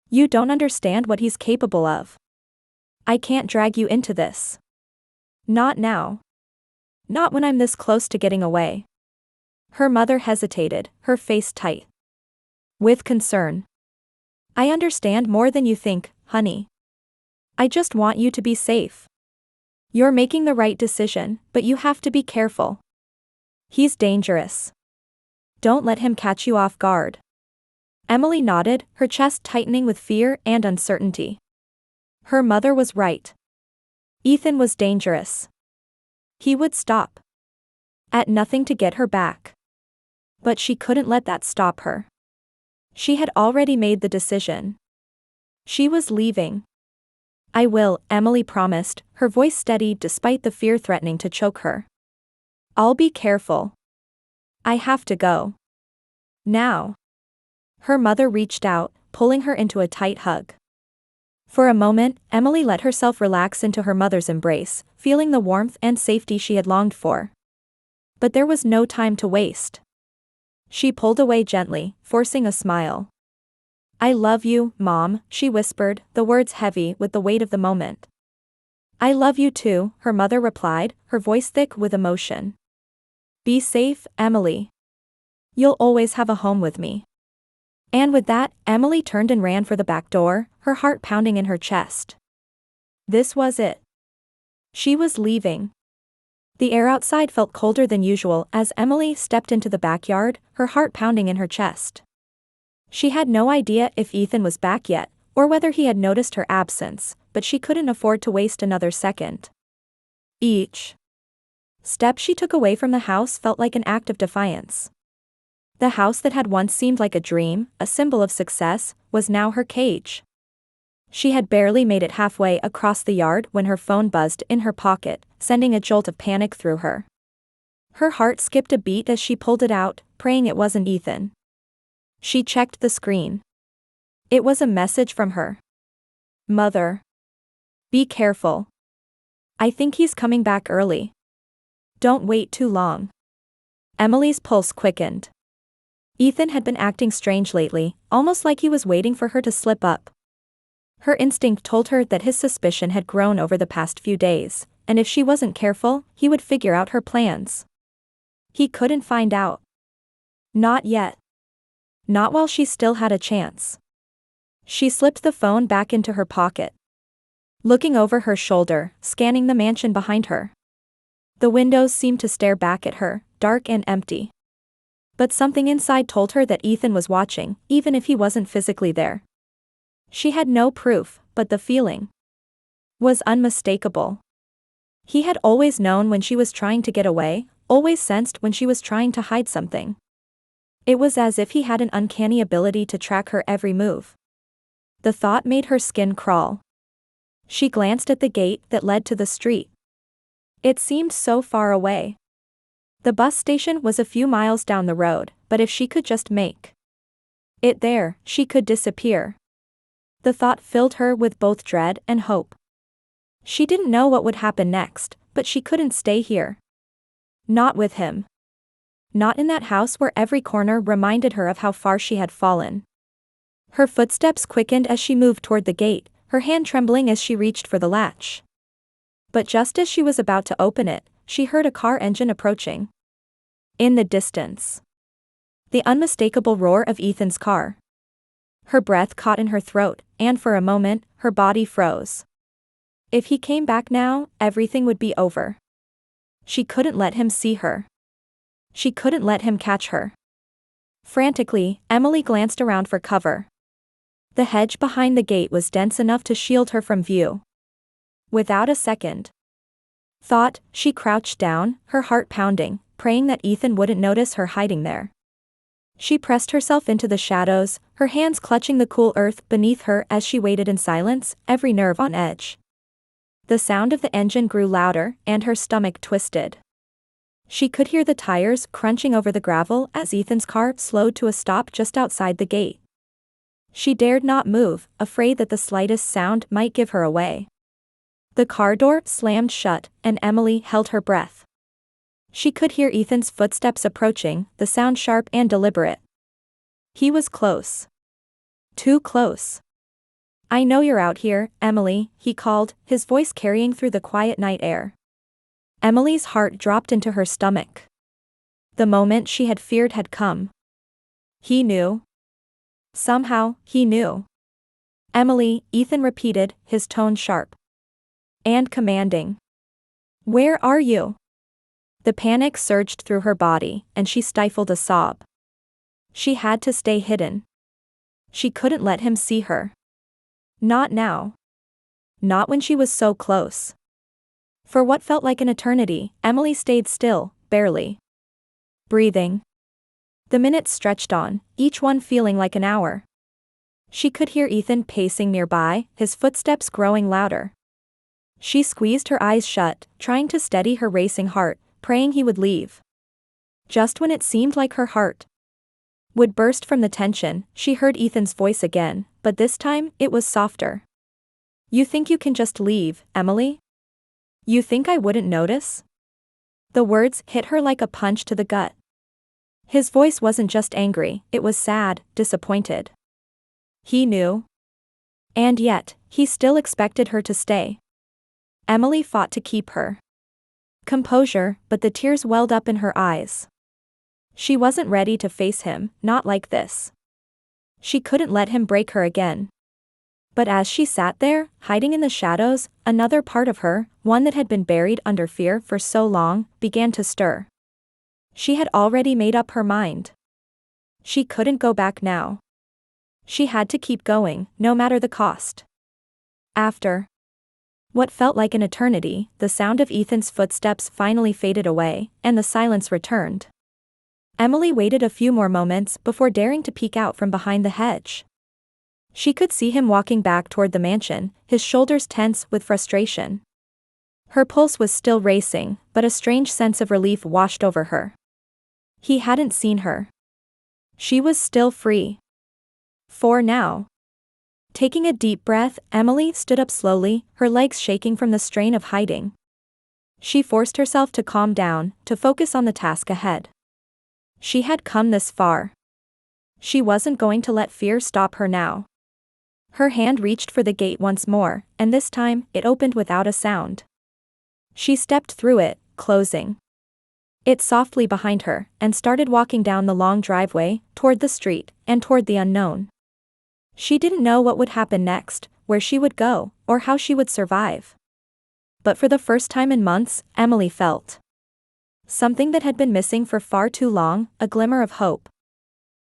You don't understand what he's capable of. I can't drag you into this. Not now. Not when I'm this close to getting away. Her mother hesitated, her face tight with concern. I understand more than you think, honey. I just want you to be safe. You're making the right decision, but you have to be careful. He's dangerous. Don't let him catch you off guard. Emily nodded, her chest tightening with fear and uncertainty. Her mother was right. Ethan was dangerous. He would stop at nothing to get her back. But she couldn't let that stop her. She had already made the decision. She was leaving. I will, Emily promised, her voice steady despite the fear threatening to choke her. I'll be careful. I have to go. Now. Her mother reached out, pulling her into a tight hug. For a moment, Emily let herself relax into her mother's embrace, feeling the warmth and safety she had longed for. But there was no time to waste. She pulled away gently, forcing a smile. I love you, Mom, she whispered, the words heavy with the weight of the moment. I love you too, her mother replied, her voice thick with emotion. Be safe, Emily. You'll always have a home with me. And with that, Emily turned and ran for the back door, her heart pounding in her chest. This was it. She was leaving. The air outside felt colder than usual as Emily stepped into the backyard, her heart pounding in her chest. She had no idea if Ethan was back yet, or whether he had noticed her absence, but she couldn't afford to waste another second. Each step she took away from the house felt like an act of defiance. The house that had once seemed like a dream, a symbol of success, was now her cage. She had barely made it halfway across the yard when her phone buzzed in her pocket, sending a jolt of panic through her. Her heart skipped a beat as she pulled it out, praying it wasn't Ethan. She checked the screen. It was a message from her mother. Be careful. I think he's coming back early. Don't wait too long. Emily's pulse quickened. Ethan had been acting strange lately, almost like he was waiting for her to slip up. Her instinct told her that his suspicion had grown over the past few days, and if she wasn't careful, he would figure out her plans. He couldn't find out. Not yet. Not while she still had a chance. She slipped the phone back into her pocket. Looking over her shoulder, scanning the mansion behind her. The windows seemed to stare back at her, dark and empty. But something inside told her that Ethan was watching, even if he wasn't physically there. She had no proof, but the feeling was unmistakable. He had always known when she was trying to get away, always sensed when she was trying to hide something. It was as if he had an uncanny ability to track her every move. The thought made her skin crawl. She glanced at the gate that led to the street. It seemed so far away. The bus station was a few miles down the road, but if she could just make it there, she could disappear. The thought filled her with both dread and hope. She didn't know what would happen next, but she couldn't stay here. Not with him. Not in that house where every corner reminded her of how far she had fallen. Her footsteps quickened as she moved toward the gate, her hand trembling as she reached for the latch. But just as she was about to open it, she heard a car engine approaching. In the distance. The unmistakable roar of Ethan's car. Her breath caught in her throat, and for a moment, her body froze. If he came back now, everything would be over. She couldn't let him see her. She couldn't let him catch her. Frantically, Emily glanced around for cover. The hedge behind the gate was dense enough to shield her from view. Without a second thought, she crouched down, her heart pounding, praying that Ethan wouldn't notice her hiding there. She pressed herself into the shadows, her hands clutching the cool earth beneath her as she waited in silence, every nerve on edge. The sound of the engine grew louder, and her stomach twisted. She could hear the tires crunching over the gravel as Ethan's car slowed to a stop just outside the gate. She dared not move, afraid that the slightest sound might give her away. The car door slammed shut, and Emily held her breath. She could hear Ethan's footsteps approaching, the sound sharp and deliberate. He was close. Too close. "I know you're out here, Emily," he called, his voice carrying through the quiet night air. Emily's heart dropped into her stomach. The moment she had feared had come. He knew. Somehow, he knew. "Emily," Ethan repeated, his tone sharp and commanding. "Where are you?" The panic surged through her body, and she stifled a sob. She had to stay hidden. She couldn't let him see her. Not now. Not when she was so close. For what felt like an eternity, Emily stayed still, barely breathing. The minutes stretched on, each one feeling like an hour. She could hear Ethan pacing nearby, his footsteps growing louder. She squeezed her eyes shut, trying to steady her racing heart, praying he would leave. Just when it seemed like her heart would burst from the tension, she heard Ethan's voice again, but this time, it was softer. "You think you can just leave, Emily? You think I wouldn't notice?" The words hit her like a punch to the gut. His voice wasn't just angry, it was sad, disappointed. He knew. And yet, he still expected her to stay. Emily fought to keep her composure, but the tears welled up in her eyes. She wasn't ready to face him, not like this. She couldn't let him break her again. But as she sat there, hiding in the shadows, another part of her, one that had been buried under fear for so long, began to stir. She had already made up her mind. She couldn't go back now. She had to keep going, no matter the cost. After what felt like an eternity, the sound of Ethan's footsteps finally faded away, and the silence returned. Emily waited a few more moments before daring to peek out from behind the hedge. She could see him walking back toward the mansion, his shoulders tense with frustration. Her pulse was still racing, but a strange sense of relief washed over her. He hadn't seen her. She was still free. For now. Taking a deep breath, Emily stood up slowly, her legs shaking from the strain of hiding. She forced herself to calm down, to focus on the task ahead. She had come this far. She wasn't going to let fear stop her now. Her hand reached for the gate once more, and this time, it opened without a sound. She stepped through it, closing it softly behind her, and started walking down the long driveway, toward the street, and toward the unknown. She didn't know what would happen next, where she would go, or how she would survive. But for the first time in months, Emily felt something that had been missing for far too long, a glimmer of hope.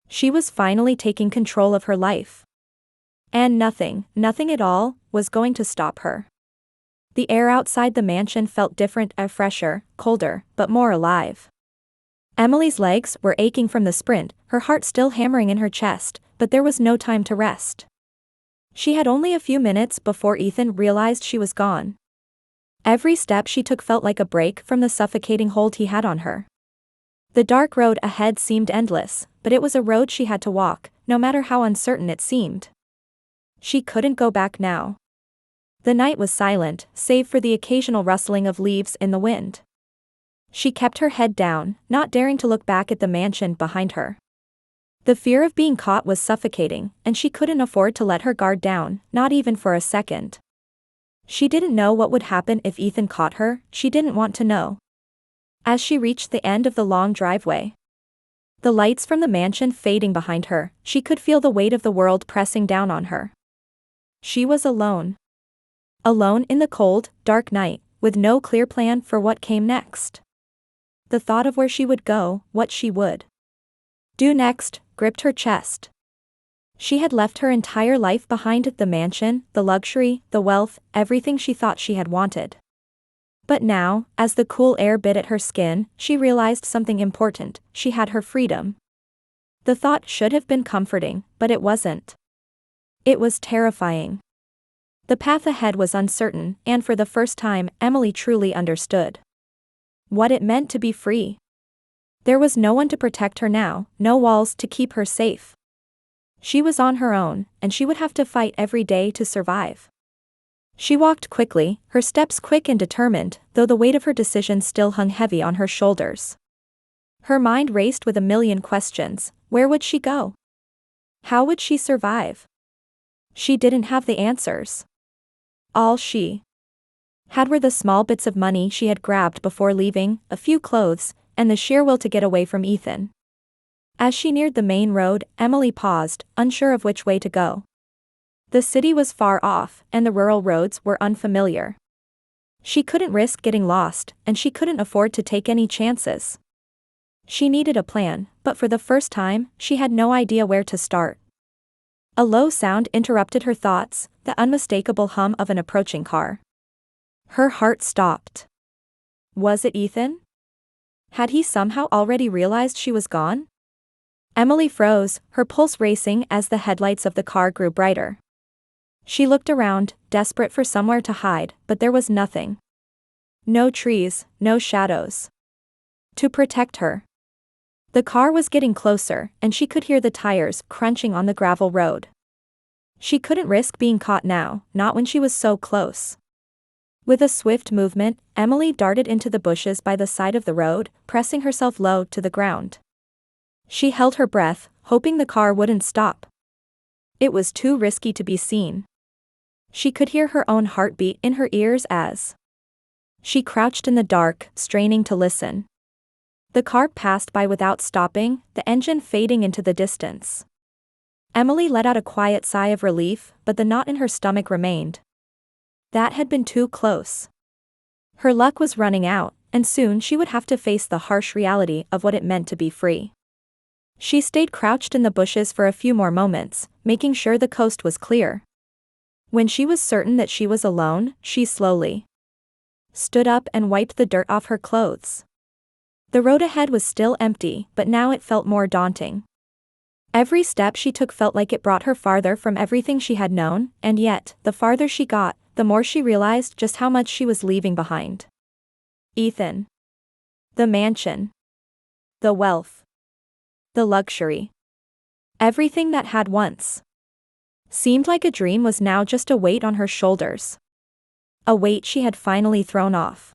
She was finally taking control of her life. And nothing at all, was going to stop her. The air outside the mansion felt different, fresher, colder, but more alive. Emily's legs were aching from the sprint, her heart still hammering in her chest, but there was no time to rest. She had only a few minutes before Ethan realized she was gone. Every step she took felt like a break from the suffocating hold he had on her. The dark road ahead seemed endless, but it was a road she had to walk, no matter how uncertain it seemed. She couldn't go back now. The night was silent, save for the occasional rustling of leaves in the wind. She kept her head down, not daring to look back at the mansion behind her. The fear of being caught was suffocating, and she couldn't afford to let her guard down, not even for a second. She didn't know what would happen if Ethan caught her, she didn't want to know. As she reached the end of the long driveway, the lights from the mansion fading behind her, she could feel the weight of the world pressing down on her. She was alone. Alone in the cold, dark night, with no clear plan for what came next. The thought of where she would go, what she would do next, gripped her chest. She had left her entire life behind, the mansion, the luxury, the wealth, everything she thought she had wanted. But now, as the cool air bit at her skin, she realized something important: she had her freedom. The thought should have been comforting, but it wasn't. It was terrifying. The path ahead was uncertain, and for the first time, Emily truly understood what it meant to be free. There was no one to protect her now, no walls to keep her safe. She was on her own, and she would have to fight every day to survive. She walked quickly, her steps quick and determined, though the weight of her decision still hung heavy on her shoulders. Her mind raced with a million questions. Where would she go? How would she survive? She didn't have the answers. All she had were the small bits of money she had grabbed before leaving, a few clothes, and the sheer will to get away from Ethan. As she neared the main road, Emily paused, unsure of which way to go. The city was far off, and the rural roads were unfamiliar. She couldn't risk getting lost, and she couldn't afford to take any chances. She needed a plan, but for the first time, she had no idea where to start. A low sound interrupted her thoughts, the unmistakable hum of an approaching car. Her heart stopped. Was it Ethan? Had he somehow already realized she was gone? Emily froze, her pulse racing as the headlights of the car grew brighter. She looked around, desperate for somewhere to hide, but there was nothing. No trees, no shadows to protect her. The car was getting closer, and she could hear the tires crunching on the gravel road. She couldn't risk being caught now, not when she was so close. With a swift movement, Emily darted into the bushes by the side of the road, pressing herself low to the ground. She held her breath, hoping the car wouldn't stop. It was too risky to be seen. She could hear her own heartbeat in her ears as she crouched in the dark, straining to listen. The car passed by without stopping, the engine fading into the distance. Emily let out a quiet sigh of relief, but the knot in her stomach remained. That had been too close. Her luck was running out, and soon she would have to face the harsh reality of what it meant to be free. She stayed crouched in the bushes for a few more moments, making sure the coast was clear. When she was certain that she was alone, she slowly stood up and wiped the dirt off her clothes. The road ahead was still empty, but now it felt more daunting. Every step she took felt like it brought her farther from everything she had known, and yet, the farther she got, the more she realized just how much she was leaving behind. Ethan. The mansion. The wealth. The luxury. Everything that had once seemed like a dream was now just a weight on her shoulders. A weight she had finally thrown off.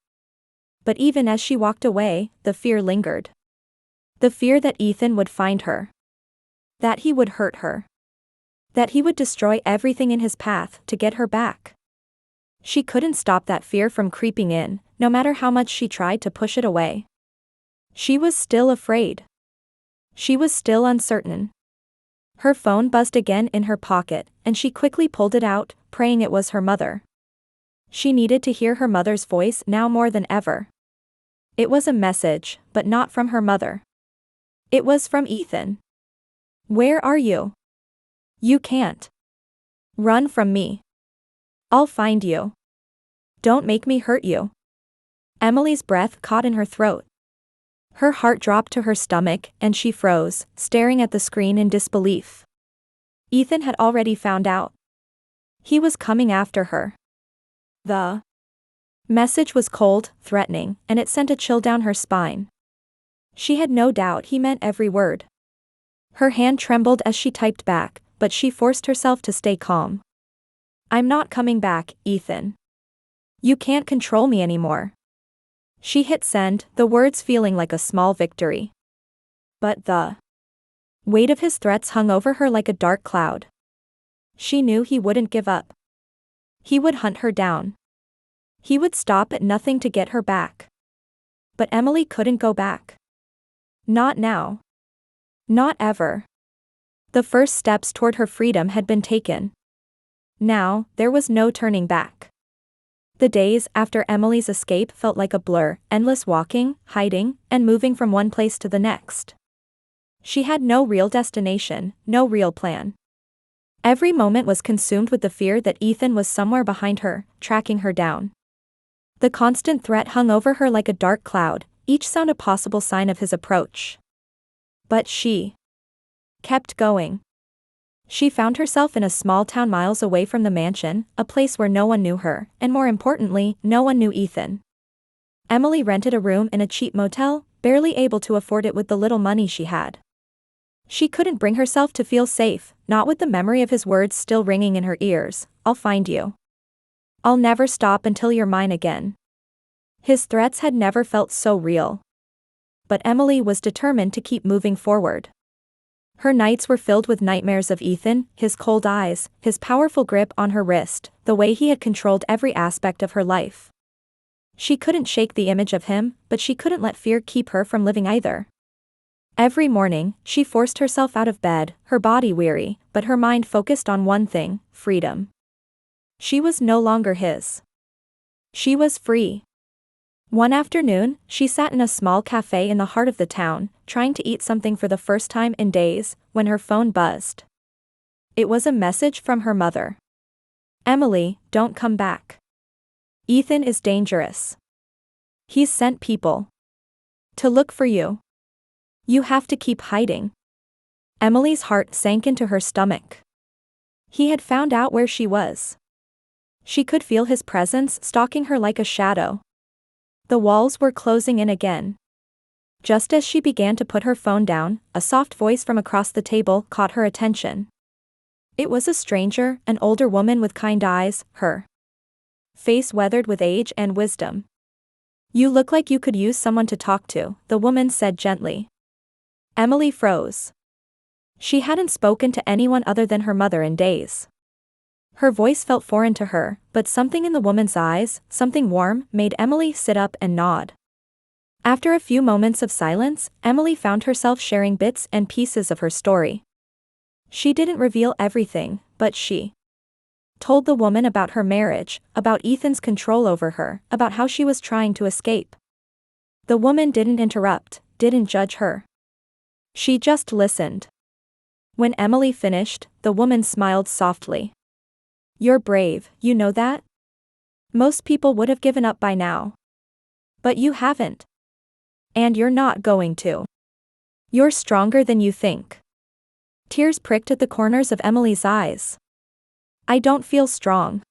But even as she walked away, the fear lingered. The fear that Ethan would find her. That he would hurt her. That he would destroy everything in his path to get her back. She couldn't stop that fear from creeping in, no matter how much she tried to push it away. She was still afraid. She was still uncertain. Her phone buzzed again in her pocket, and she quickly pulled it out, praying it was her mother. She needed to hear her mother's voice now more than ever. It was a message, but not from her mother. It was from Ethan. Where are you? You can't. Run from me. I'll find you. Don't make me hurt you. Emily's breath caught in her throat. Her heart dropped to her stomach, and she froze, staring at the screen in disbelief. Ethan had already found out. He was coming after her. The message was cold, threatening, and it sent a chill down her spine. She had no doubt he meant every word. Her hand trembled as she typed back, but she forced herself to stay calm. I'm not coming back, Ethan. You can't control me anymore. She hit send, the words feeling like a small victory. But the weight of his threats hung over her like a dark cloud. She knew he wouldn't give up. He would hunt her down. He would stop at nothing to get her back. But Emily couldn't go back. Not now. Not ever. The first steps toward her freedom had been taken. Now, there was no turning back. The days after Emily's escape felt like a blur, endless walking, hiding, and moving from one place to the next. She had no real destination, no real plan. Every moment was consumed with the fear that Ethan was somewhere behind her, tracking her down. The constant threat hung over her like a dark cloud, each sound a possible sign of his approach. But she kept going. She found herself in a small town miles away from the mansion, a place where no one knew her, and more importantly, no one knew Ethan. Emily rented a room in a cheap motel, barely able to afford it with the little money she had. She couldn't bring herself to feel safe, not with the memory of his words still ringing in her ears. I'll find you. I'll never stop until you're mine again. His threats had never felt so real. But Emily was determined to keep moving forward. Her nights were filled with nightmares of Ethan, his cold eyes, his powerful grip on her wrist, the way he had controlled every aspect of her life. She couldn't shake the image of him, but she couldn't let fear keep her from living either. Every morning, she forced herself out of bed, her body weary, but her mind focused on one thing: freedom. She was no longer his. She was free. One afternoon, she sat in a small cafe in the heart of the town, trying to eat something for the first time in days, when her phone buzzed. It was a message from her mother. Emily, don't come back. Ethan is dangerous. He's sent people to look for you. You have to keep hiding. Emily's heart sank into her stomach. He had found out where she was. She could feel his presence stalking her like a shadow. The walls were closing in again. Just as she began to put her phone down, a soft voice from across the table caught her attention. It was a stranger, an older woman with kind eyes, her face weathered with age and wisdom. You look like you could use someone to talk to, the woman said gently. Emily froze. She hadn't spoken to anyone other than her mother in days. Her voice felt foreign to her, but something in the woman's eyes, something warm, made Emily sit up and nod. After a few moments of silence, Emily found herself sharing bits and pieces of her story. She didn't reveal everything, but she told the woman about her marriage, about Ethan's control over her, about how she was trying to escape. The woman didn't interrupt, didn't judge her. She just listened. When Emily finished, the woman smiled softly. You're brave, you know that? Most people would have given up by now. But you haven't. And you're not going to. You're stronger than you think. Tears pricked at the corners of Emily's eyes. I don't feel strong.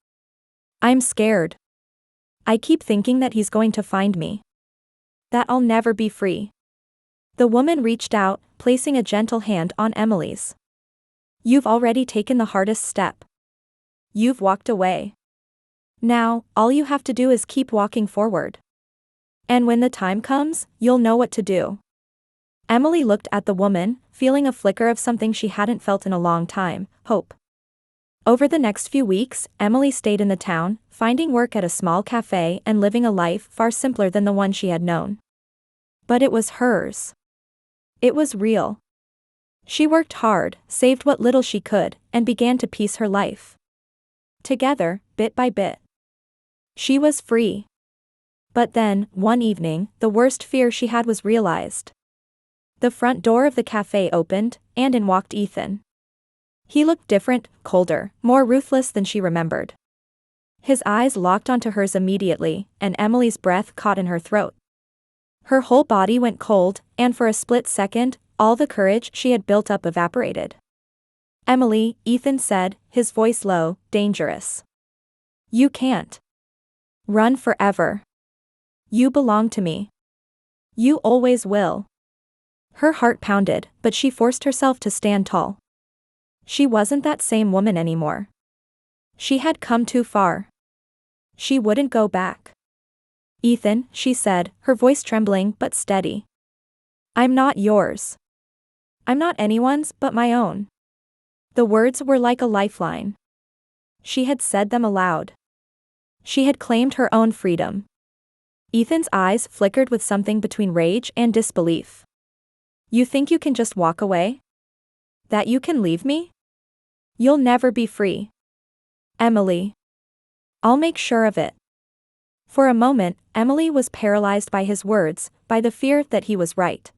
I'm scared. I keep thinking that he's going to find me. That I'll never be free. The woman reached out, placing a gentle hand on Emily's. You've already taken the hardest step. You've walked away. Now, all you have to do is keep walking forward. And when the time comes, you'll know what to do. Emily looked at the woman, feeling a flicker of something she hadn't felt in a long time, hope. Over the next few weeks, Emily stayed in the town, finding work at a small cafe and living a life far simpler than the one she had known. But it was hers. It was real. She worked hard, saved what little she could, and began to piece her life together, bit by bit. She was free. But then, one evening, the worst fear she had was realized. The front door of the cafe opened, and in walked Ethan. He looked different, colder, more ruthless than she remembered. His eyes locked onto hers immediately, and Emily's breath caught in her throat. Her whole body went cold, and for a split second, all the courage she had built up evaporated. "Emily," Ethan said, his voice low, dangerous. "You can't run forever. You belong to me. You always will." Her heart pounded, but she forced herself to stand tall. She wasn't that same woman anymore. She had come too far. She wouldn't go back. "Ethan," she said, her voice trembling but steady. "I'm not yours. I'm not anyone's but my own." The words were like a lifeline. She had said them aloud. She had claimed her own freedom. Ethan's eyes flickered with something between rage and disbelief. "You think you can just walk away? That you can leave me? You'll never be free. Emily. I'll make sure of it." For a moment, Emily was paralyzed by his words, by the fear that he was right.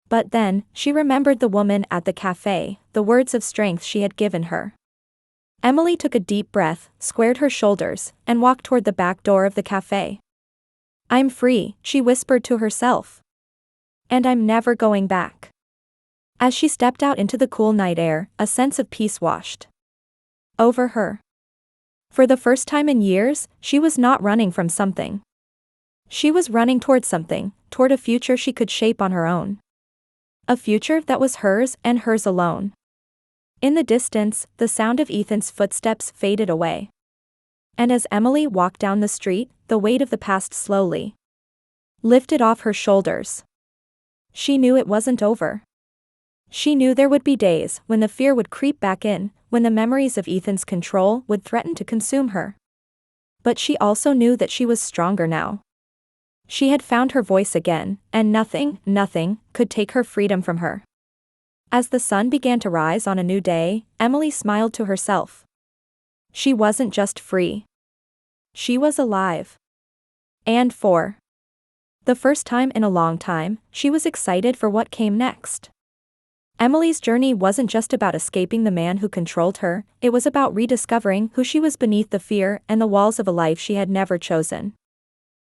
But then, she remembered the woman at the cafe, the words of strength she had given her. Emily took a deep breath, squared her shoulders, and walked toward the back door of the cafe. "I'm free," she whispered to herself. "And I'm never going back." As she stepped out into the cool night air, a sense of peace washed over her. For the first time in years, she was not running from something. She was running toward something, toward a future she could shape on her own. A future that was hers and hers alone. In the distance, the sound of Ethan's footsteps faded away. And as Emily walked down the street, the weight of the past slowly lifted off her shoulders. She knew it wasn't over. She knew there would be days when the fear would creep back in, when the memories of Ethan's control would threaten to consume her. But she also knew that she was stronger now. She had found her voice again, and nothing could take her freedom from her. As the sun began to rise on a new day, Emily smiled to herself. She wasn't just free. She was alive. And for the first time in a long time, she was excited for what came next. Emily's journey wasn't just about escaping the man who controlled her, it was about rediscovering who she was beneath the fear and the walls of a life she had never chosen.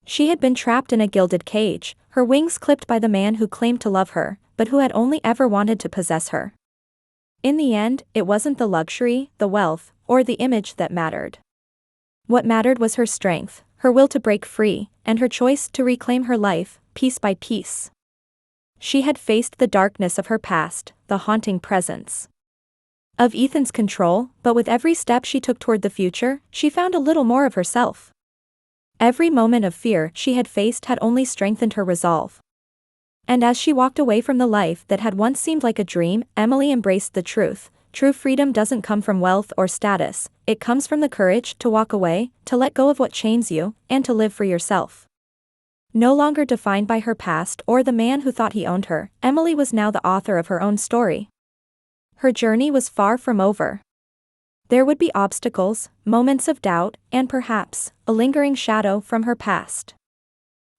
She had been trapped in a gilded cage, her wings clipped by the man who claimed to love her, but who had only ever wanted to possess her. In the end, it wasn't the luxury, the wealth, or the image that mattered. What mattered was her strength, her will to break free, and her choice to reclaim her life, piece by piece. She had faced the darkness of her past, the haunting presence of Ethan's control, but with every step she took toward the future, she found a little more of herself. Every moment of fear she had faced had only strengthened her resolve. And as she walked away from the life that had once seemed like a dream, Emily embraced the truth. True freedom doesn't come from wealth or status, it comes from the courage to walk away, to let go of what chains you, and to live for yourself. No longer defined by her past or the man who thought he owned her, Emily was now the author of her own story. Her journey was far from over. There would be obstacles, moments of doubt, and perhaps, a lingering shadow from her past.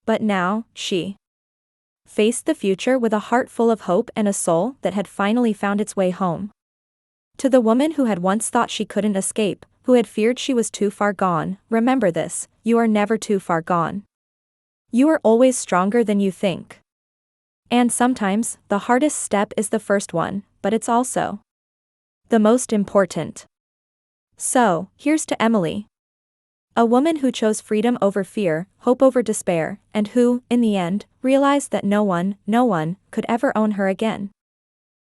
But now, she faced the future with a heart full of hope and a soul that had finally found its way home. To the woman who had once thought she couldn't escape, who had feared she was too far gone, remember this: you are never too far gone. You are always stronger than you think. And sometimes, the hardest step is the first one, but it's also the most important. So, here's to Emily. A woman who chose freedom over fear, hope over despair, and who, in the end, realized that no one could ever own her again.